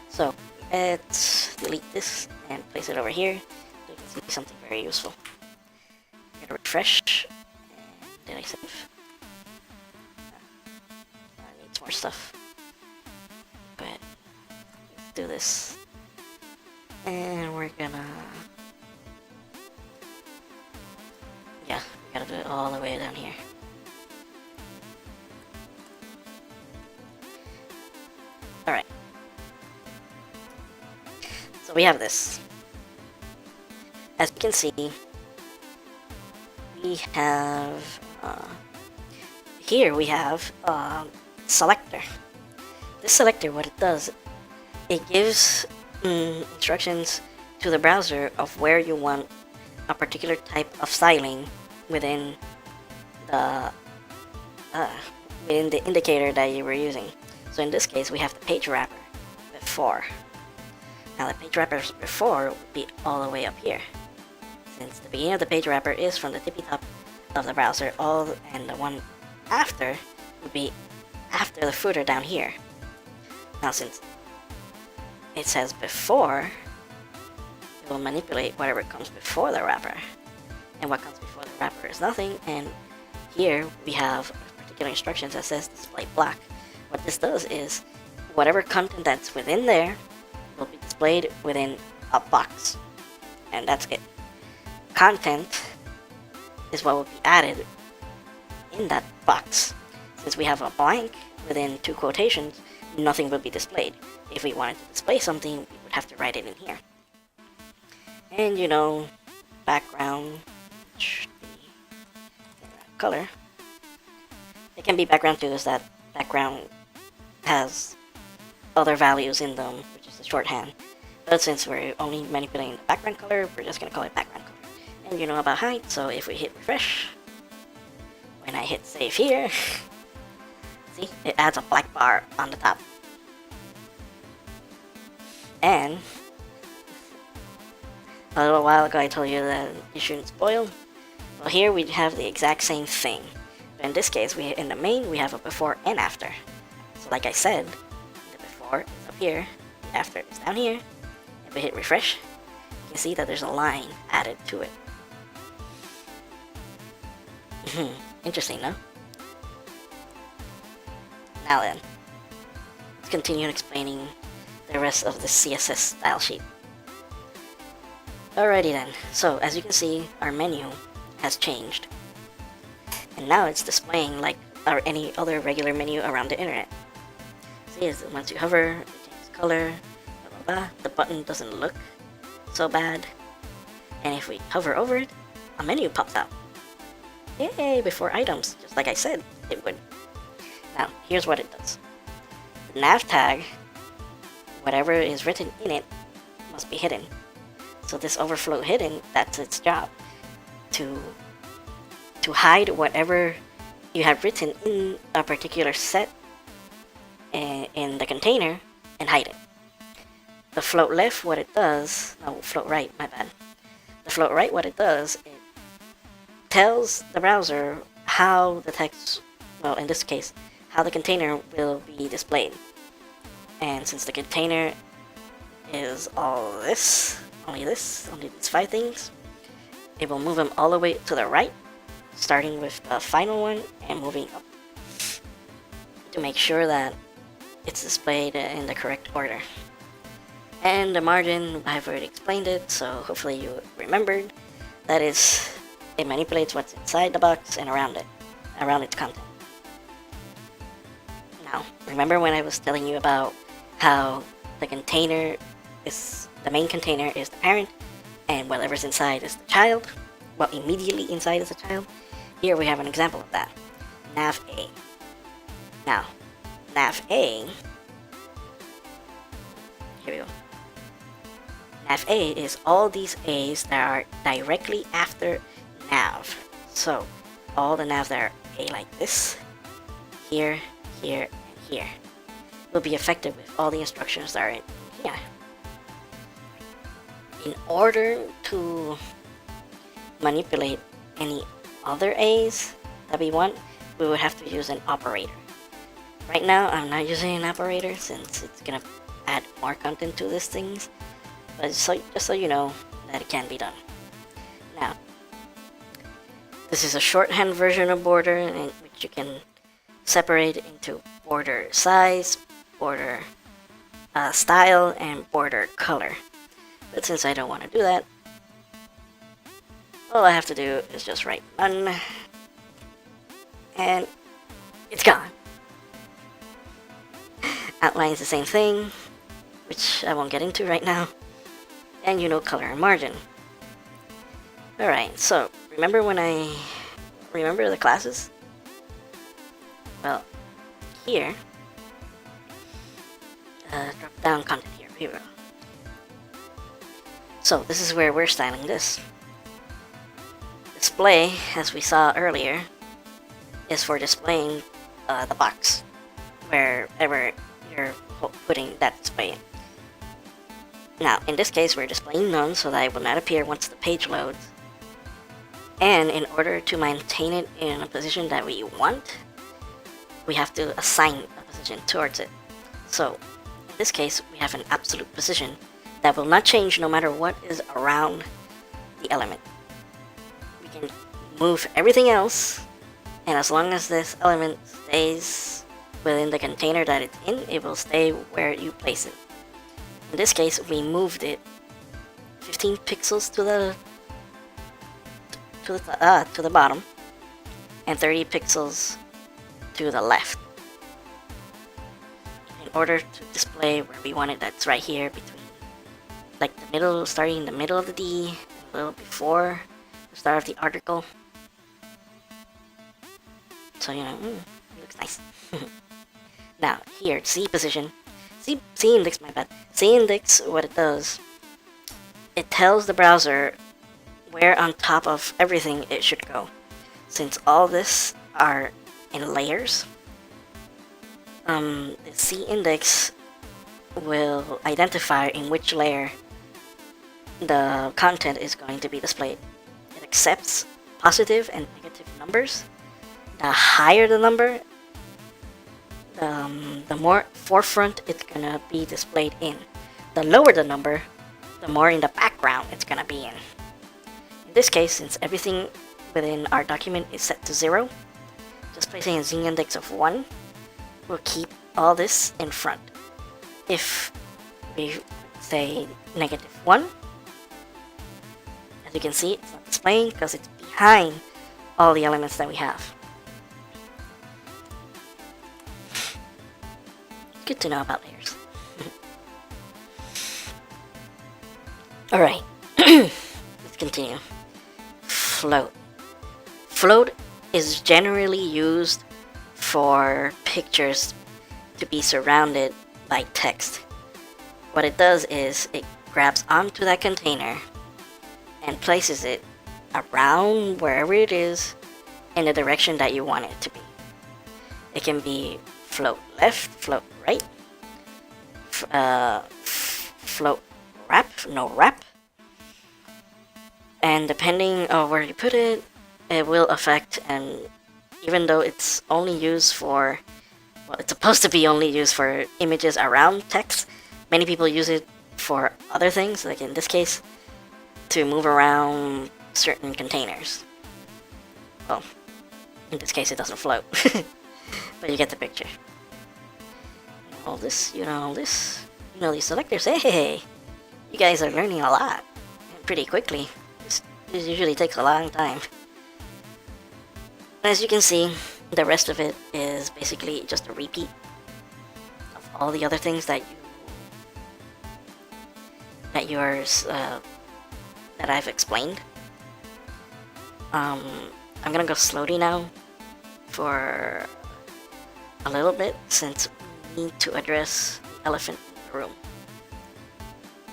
So, let's delete this and place it over here. So you can see something very useful. I'm gonna refresh. And did I save? I need more stuff. Go ahead. Let's do this. And we're gonna... yeah, we gotta do it all the way down here. Alright. So we have this. As you can see, we have... here we have selector. This selector, what it does, it gives instructions to the browser of where you want a particular type of styling within the indicator that you were using. So in this case, we have the page wrapper before. Now the page wrapper before would be all the way up here, since the beginning of the page wrapper is from the tippy top of the browser, and the one after would be after the footer down here. Now since it says before, it will manipulate whatever comes before the wrapper, and what comes before the wrapper is nothing. And here we have particular instructions that says display block. What this does is whatever content that's within there will be displayed within a box, and that's it. Content is what will be added in that box. Since we have a blank within two quotations, nothing will be displayed. If we wanted to display something, we would have to write it in here. And you know, background should be color. It can be background too, is that background has other values in them, which is the shorthand. But since we're only manipulating the background color, we're just gonna call it background color. And you know about height, so if we hit refresh, when I hit save here, see, it adds a black bar on the top. And a little while ago I told you that you shouldn't spoil. Well, here we have the exact same thing. But in this case, in the main, we have a before and after. So like I said, the before is up here, the after is down here. If we hit refresh, you can see that there's a line added to it. Interesting, no? Now then, let's continue explaining the rest of the CSS style sheet. Alrighty then, so as you can see, our menu has changed. And now it's displaying like any other regular menu around the internet. See, once you hover, it changes color, blah blah blah. The button doesn't look so bad. And if we hover over it, a menu pops out. Yay, before items, just like I said it would. Now, here's what it does. The nav tag, whatever is written in it, must be hidden. So this overflow hidden, that's its job. To hide whatever you have written in a particular set in the container and hide it. The float left, what it does, no, float right, my bad. The float right, what it does, it tells the browser how the text, well, in this case, how the container will be displayed. And since the container is all this, only these 5 things, it will move them all the way to the right, starting with the final one and moving up to make sure that it's displayed in the correct order. And the margin, I've already explained it, so hopefully you remembered. That is, it manipulates what's inside the box and around it, around its content. Now, remember when I was telling you about how the container is, the main container is the parent, and whatever's inside is the child? Well, immediately inside is the child. Here we have an example of that. Nav A. Now, Nav A, here we go. Nav A is all these A's that are directly after nav. So, all the navs that are A like this, here, here, and here, will be affected with all the instructions that are in here. In order to manipulate any other A's that we want, we would have to use an operator. Right now, I'm not using an operator since it's gonna add more content to these things, but just so you know that it can be done. Now, this is a shorthand version of border, in which you can separate into border size, border style, and border color. But since I don't want to do that, all I have to do is just write none, and it's gone. Outlines the same thing, which I won't get into right now, and you know color and margin. Alright, so remember the classes? Well, here, drop down content here we go. So this is where we're styling this. Display, as we saw earlier, is for displaying the box, wherever you're putting that display in. Now, in this case, we're displaying none, so that it will not appear once the page loads. And in order to maintain it in a position that we want, we have to assign a position towards it. So, in this case, we have an absolute position that will not change no matter what is around the element. We can move everything else, and as long as this element stays within the container that it's in, it will stay where you place it. In this case, we moved it 15 pixels to the bottom and 30 pixels to the left, in order to display where we want it. That's right here between, like the middle, starting in the middle of the D, a little before the start of the article. So you know, it looks nice. Now here, C position, C index, my bad. C index, what it does, it tells the browser where on top of everything it should go. Since all this are in layers, the C index will identify in which layer the content is going to be displayed. It accepts positive and negative numbers. The higher the number, the more forefront it's gonna be displayed in. The lower the number, the more in the background it's gonna be in. In this case, since everything within our document is set to 0, just placing a Z index of 1 will keep all this in front. If we say -1, As you can see, it's not displaying because it's behind all the elements that we have. Good to know about layers. Alright, let's continue. Float. Float is generally used for pictures to be surrounded by text. What it does is it grabs onto that container and places it around wherever it is in the direction that you want it to be. It can be float left, float right, float wrap, no wrap, and depending on where you put it, it will affect. And even though it's only used for, well, it's supposed to be only used for images around text, many people use it for other things, like in this case, to move around certain containers. Well, in this case it doesn't float, but you get the picture. All this, you know, this, you know, these selectors, hey, you guys are learning a lot pretty quickly. This usually takes a long time. As you can see, the rest of it is basically just a repeat of all the other things that I've explained. I'm gonna go slowly now for a little bit, since we need to address the elephant in the room.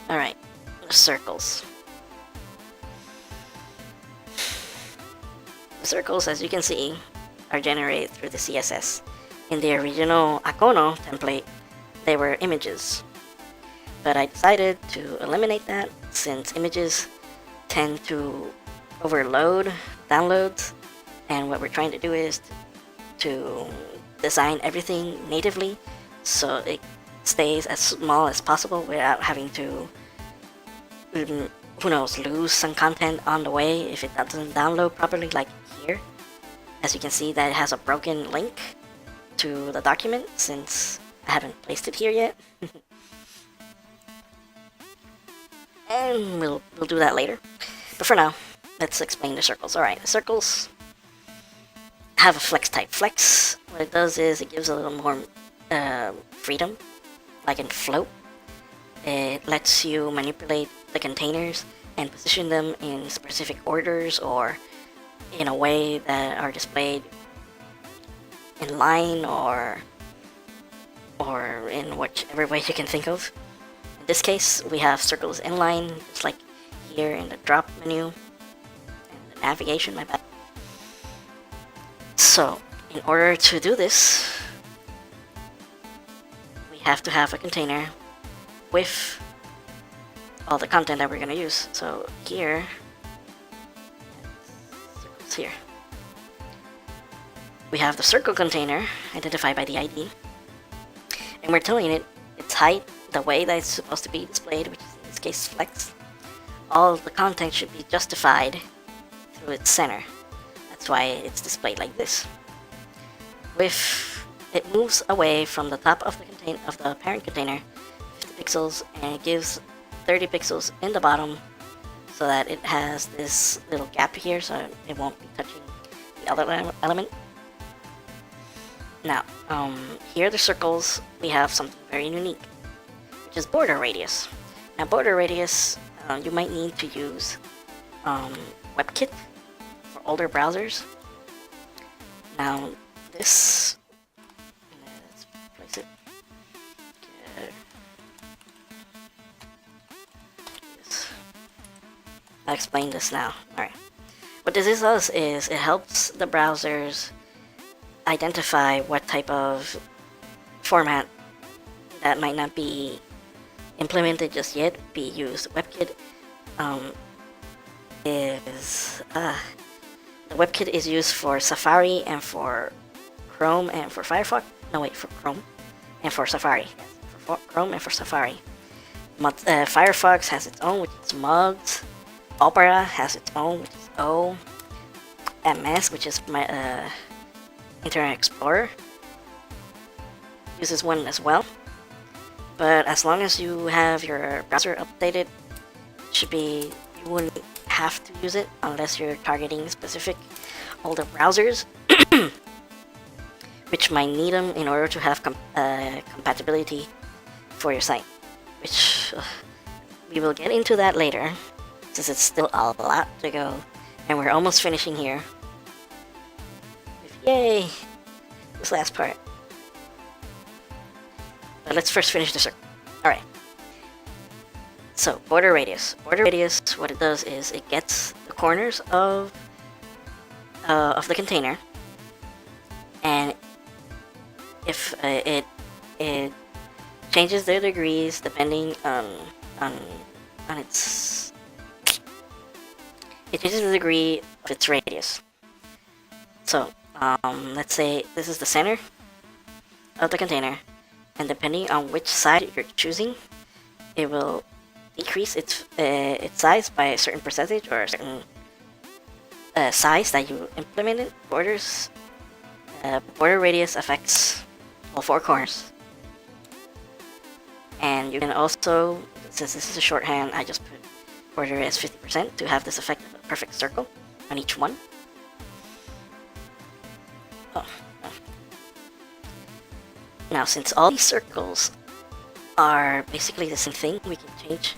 Alright, the circles. The circles, as you can see, are generated through the CSS. In the original Akono template, they were images. But I decided to eliminate that, since images tend to overload downloads, and what we're trying to do is to design everything natively so it stays as small as possible without having to, who knows, lose some content on the way if it doesn't download properly, like here. As you can see, that it has a broken link to the document since I haven't placed it here yet. And we'll do that later. But for now, let's explain the circles. Alright, the circles have a flex type. Flex, what it does is it gives a little more freedom, like in float. It lets you manipulate the containers and position them in specific orders or in a way that are displayed in line or in whichever way you can think of. In this case, we have circles inline, just like here in the drop menu and the navigation, my bad. So, in order to do this, we have to have a container with all the content that we're going to use. So here, circles here. We have the circle container identified by the ID, and we're telling it its height, the way that it's supposed to be displayed, which is in this case flex. All the content should be justified through its center. That's why it's displayed like this. It moves away from the top of the parent container 50 pixels, and it gives 30 pixels in the bottom so that it has this little gap here so it won't be touching the other element. Now, here are the circles. We have something very unique, which is border radius. Now, border radius, you might need to use WebKit for older browsers. Now, this, let's place it. I'll explain this now. Alright. What this does is it helps the browsers identify what type of format that might not be implemented just yet be used. WebKit the WebKit is used for Safari and for Chrome and for Firefox. No, wait, for Chrome and for Safari. Yes, for Chrome and for Safari. Firefox has its own, which is Mugs. Opera has its own, which is O. MS, which is my Internet Explorer, uses one as well. But as long as you have your browser updated, it should be, you wouldn't have to use it unless you're targeting specific older browsers, which might need them in order to have compatibility for your site, which we will get into that later, since it's still a lot to go, and we're almost finishing here. Yay! This last part. But let's first finish the circle. Alright. So, border radius. Border radius, what it does is it gets the corners of the container, and if it changes their degrees depending on its, it changes the degree of its radius. So let's say this is the center of the container, and depending on which side you're choosing, it will decrease its size by a certain percentage or a certain size that you implemented. Border radius affects all four corners. And you can also, since this is a shorthand, I just put border as 50% to have this effect of a perfect circle on each one. Now, since all these circles are basically the same thing, we can change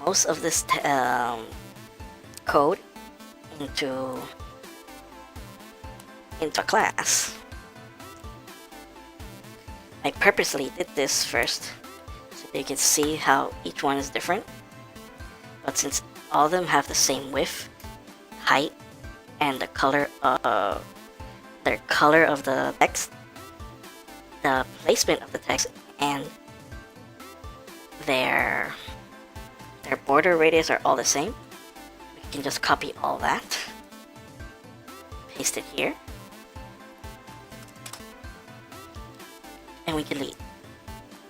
most of this code into a class. I purposely did this first so you can see how each one is different, but since all of them have the same width, height, and the color of the text, the placement of the text, and their border radius are all the same, we can just copy all that, paste it here, and we delete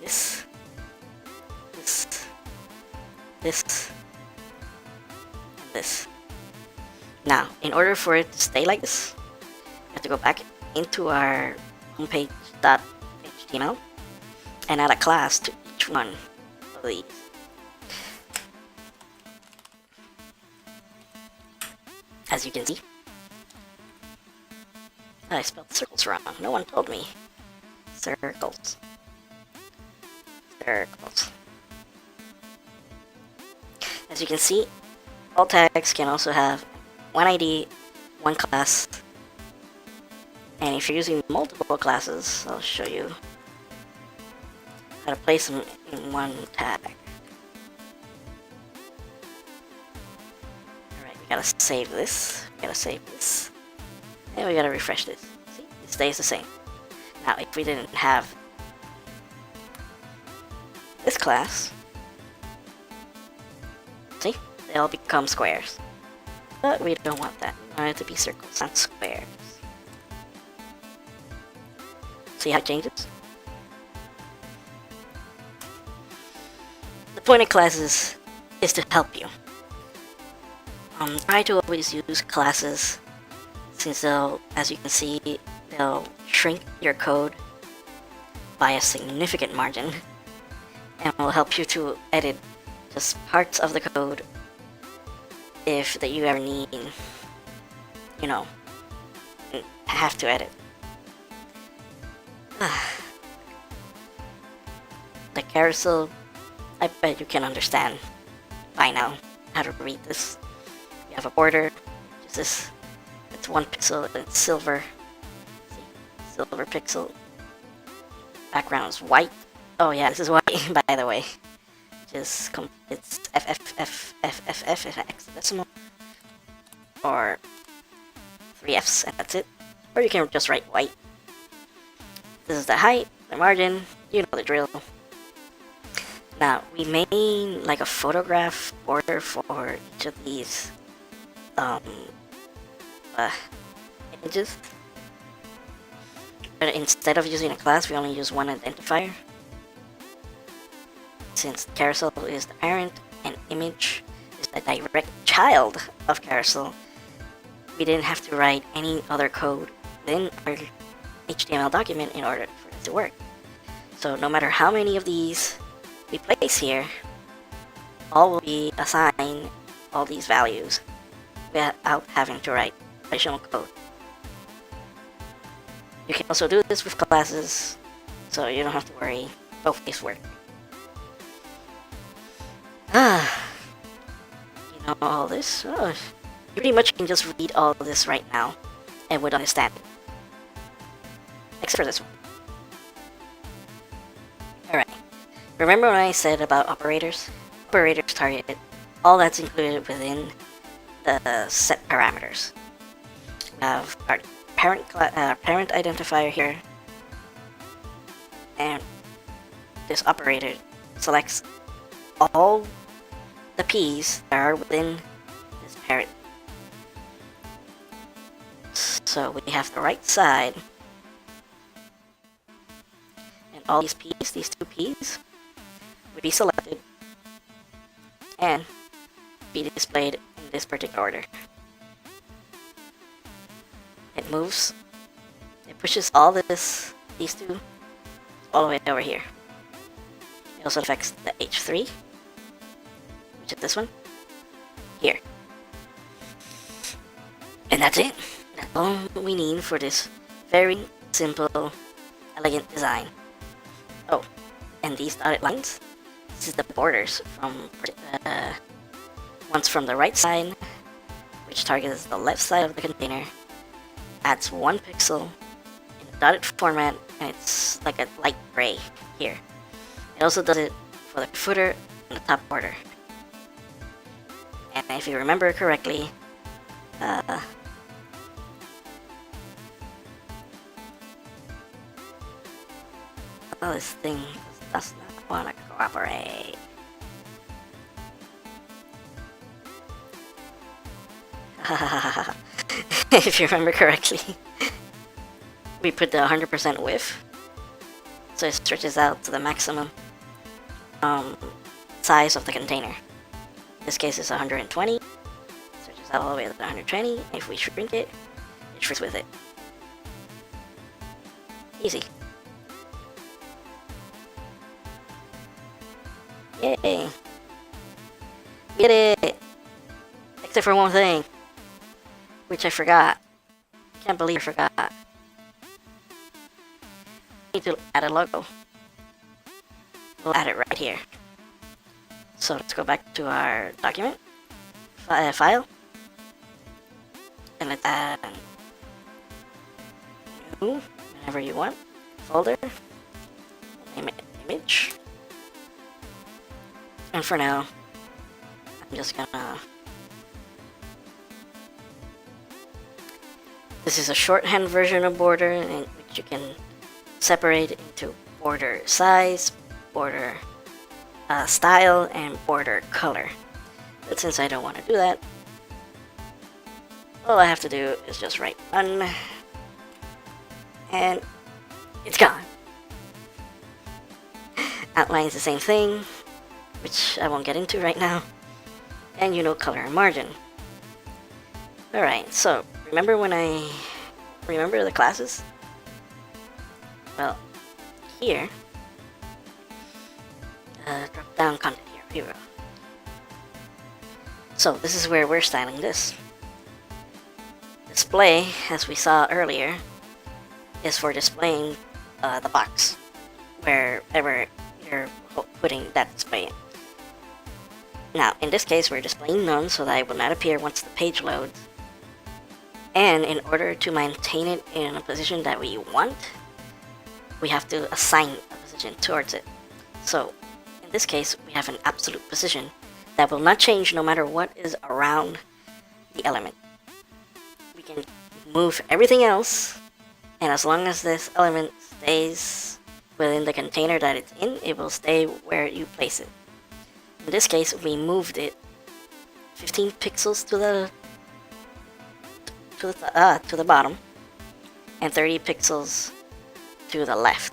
this, and this. Now, in order for it to stay like this, we have to go back into our homepage.html and add a class to each one of these. As you can see, I spelled circles wrong. No one told me. Circles. As you can see, all tags can also have one ID, one class, and if you're using multiple classes, I'll show you how to place them in one tag. Alright, we gotta save this, and we gotta refresh this. See, it stays the same. Now, if we didn't have this class, see, they all become squares. But we don't want that. We want it to be circles, not squares. See how it changes? The point of classes is to help you. Try to always use classes, since they'll, as you can see, they'll shrink your code by a significant margin, and will help you to edit just parts of the code if that you ever need, you know, have to edit. The carousel, I bet you can understand by now how to read this. You have a border, which is this. It's 1 pixel and it's silver. See? Silver pixel. Background is white. Oh yeah, this is white, by the way. It's FFFFFF and hexadecimal, or 3 Fs, and that's it. Or you can just write white. This is the height, the margin, you know the drill. Now, we made like a photograph border for each of these images. But instead of using a class, we only use one identifier. Since carousel is the parent and image is the direct child of carousel, we didn't have to write any other code within our HTML document in order for it to work. So no matter how many of these we place here, all will be assigned all these values without having to write additional code. You can also do this with classes, so you don't have to worry. Both ways work. You know all this? Oh, you pretty much can just read all of this right now and would understand it. Except for this one. Alright. Remember what I said about operators? Operators target all that's included within the set parameters. We have our parent identifier here, and this operator selects all the P's that are within this parent. So we have the right side, and all these P's, these two P's, would be selected and be displayed in this particular order. It moves, it pushes all these two all the way over here. It also affects the H3, which is this one, here. And that's it. That's all we need for this very simple, elegant design. Oh, and these dotted lines, this is the borders from one's from the right side, which targets the left side of the container, adds 1 pixel in a dotted format, and it's like a light gray here. It also does it for the footer and the top border. And if you remember correctly, oh, this thing does not want to cooperate. If you remember correctly, we put the 100% width, so it stretches out to the maximum size of the container. In this case, it's 120. Stretches out all the way to 120. If we shrink it, it shrinks with it. Easy. Yay! Get it! Except for one thing, which I forgot. Can't believe I forgot. I need to add a logo. We'll add it right here. So let's go back to our document file, and let's add a new, whenever you want, folder. Name it image. And for now, I'm just gonna. This is a shorthand version of border, in which you can separate into border size, border style, and border color. But since I don't want to do that, all I have to do is just write none, and it's gone. Outline's the same thing, which I won't get into right now, and you know color and margin. Alright, so remember the classes? Well, here, drop down content here we go. So this is where we're styling this. Display, as we saw earlier, is for displaying the box, wherever you're putting that display in. Now, in this case, we're displaying none, so that it will not appear once the page loads. And in order to maintain it in a position that we want, we have to assign a position towards it. So, in this case, we have an absolute position that will not change no matter what is around the element. We can move everything else, and as long as this element stays within the container that it's in, it will stay where you place it. In this case, we moved it 15 pixels to the bottom, and 30 pixels to the left,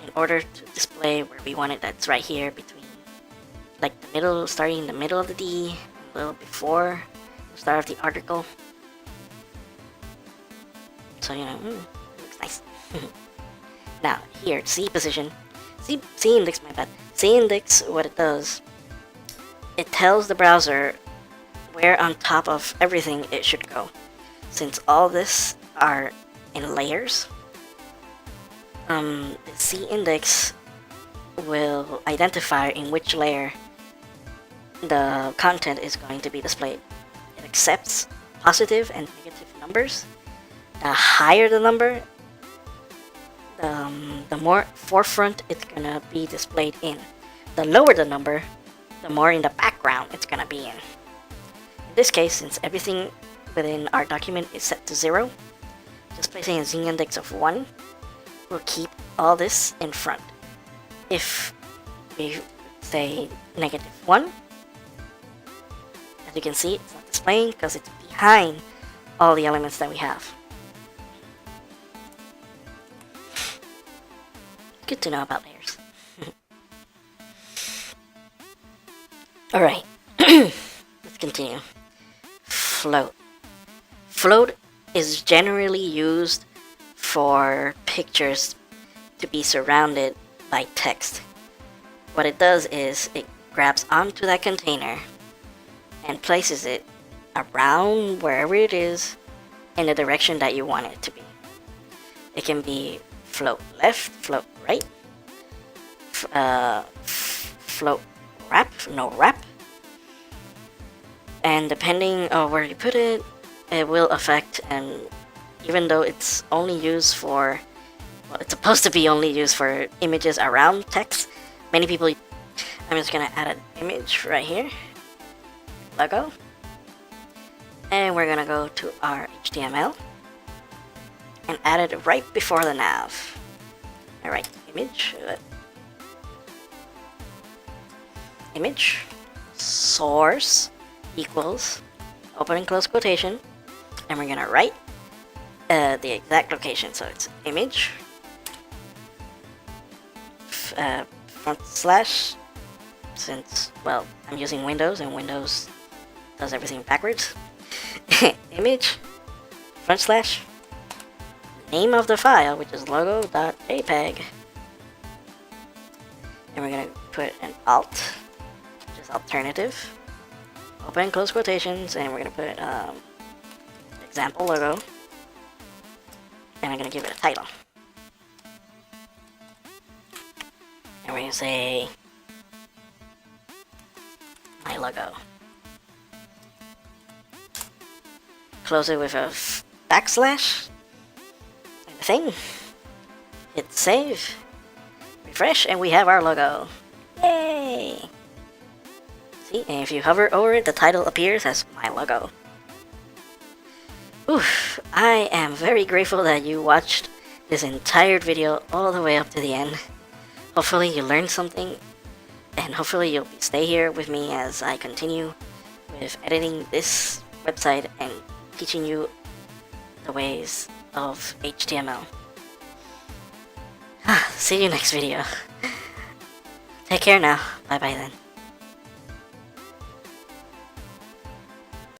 in order to display where we want it. That's right here between, like the middle, starting in the middle of the D, a little before the start of the article. So you know, looks nice. Now here, C position, C index, my bad. C index, what it does, it tells the browser where on top of everything it should go. Since all this are in layers, the C index will identify in which layer the content is going to be displayed. It accepts positive and negative numbers. The higher the number, the more forefront it's gonna be displayed in. The lower the number, the more in the background it's gonna be in. In this case, since everything within our document is set to 0, just placing a Z index of 1 will keep all this in front. If we say -1, as you can see, it's not displaying because it's behind all the elements that we have. Good to know about layers. Alright, let's continue. Float. Float is generally used for pictures to be surrounded by text. What it does is it grabs onto that container and places it around wherever it is in the direction that you want it to be. It can be float left, float right, float wrap, no wrap, and depending on where you put it, it will affect. And even though it's only used for, well, it's supposed to be only used for images around text, many people, I'm just gonna add an image right here, logo, and we're gonna go to our HTML and add it right before the nav. Alright, image source equals open and close quotation, and we're gonna write the exact location. So it's image front slash, since, well, I'm using Windows and Windows does everything backwards. Image front slash name of the file, which is logo.jpg, and we're gonna put an alt, which is alternative, open and close quotations, and we're gonna put example logo, and I'm gonna give it a title, and we're gonna say my logo. Close it with a backslash and a thing. Hit save, refresh, and we have our logo. Yay! See, and if you hover over it, the title appears as my logo. Oof, I am very grateful that you watched this entire video all the way up to the end. Hopefully you learned something, and hopefully you'll stay here with me as I continue with editing this website and teaching you the ways of HTML. See you next video. Take care now. Bye bye then.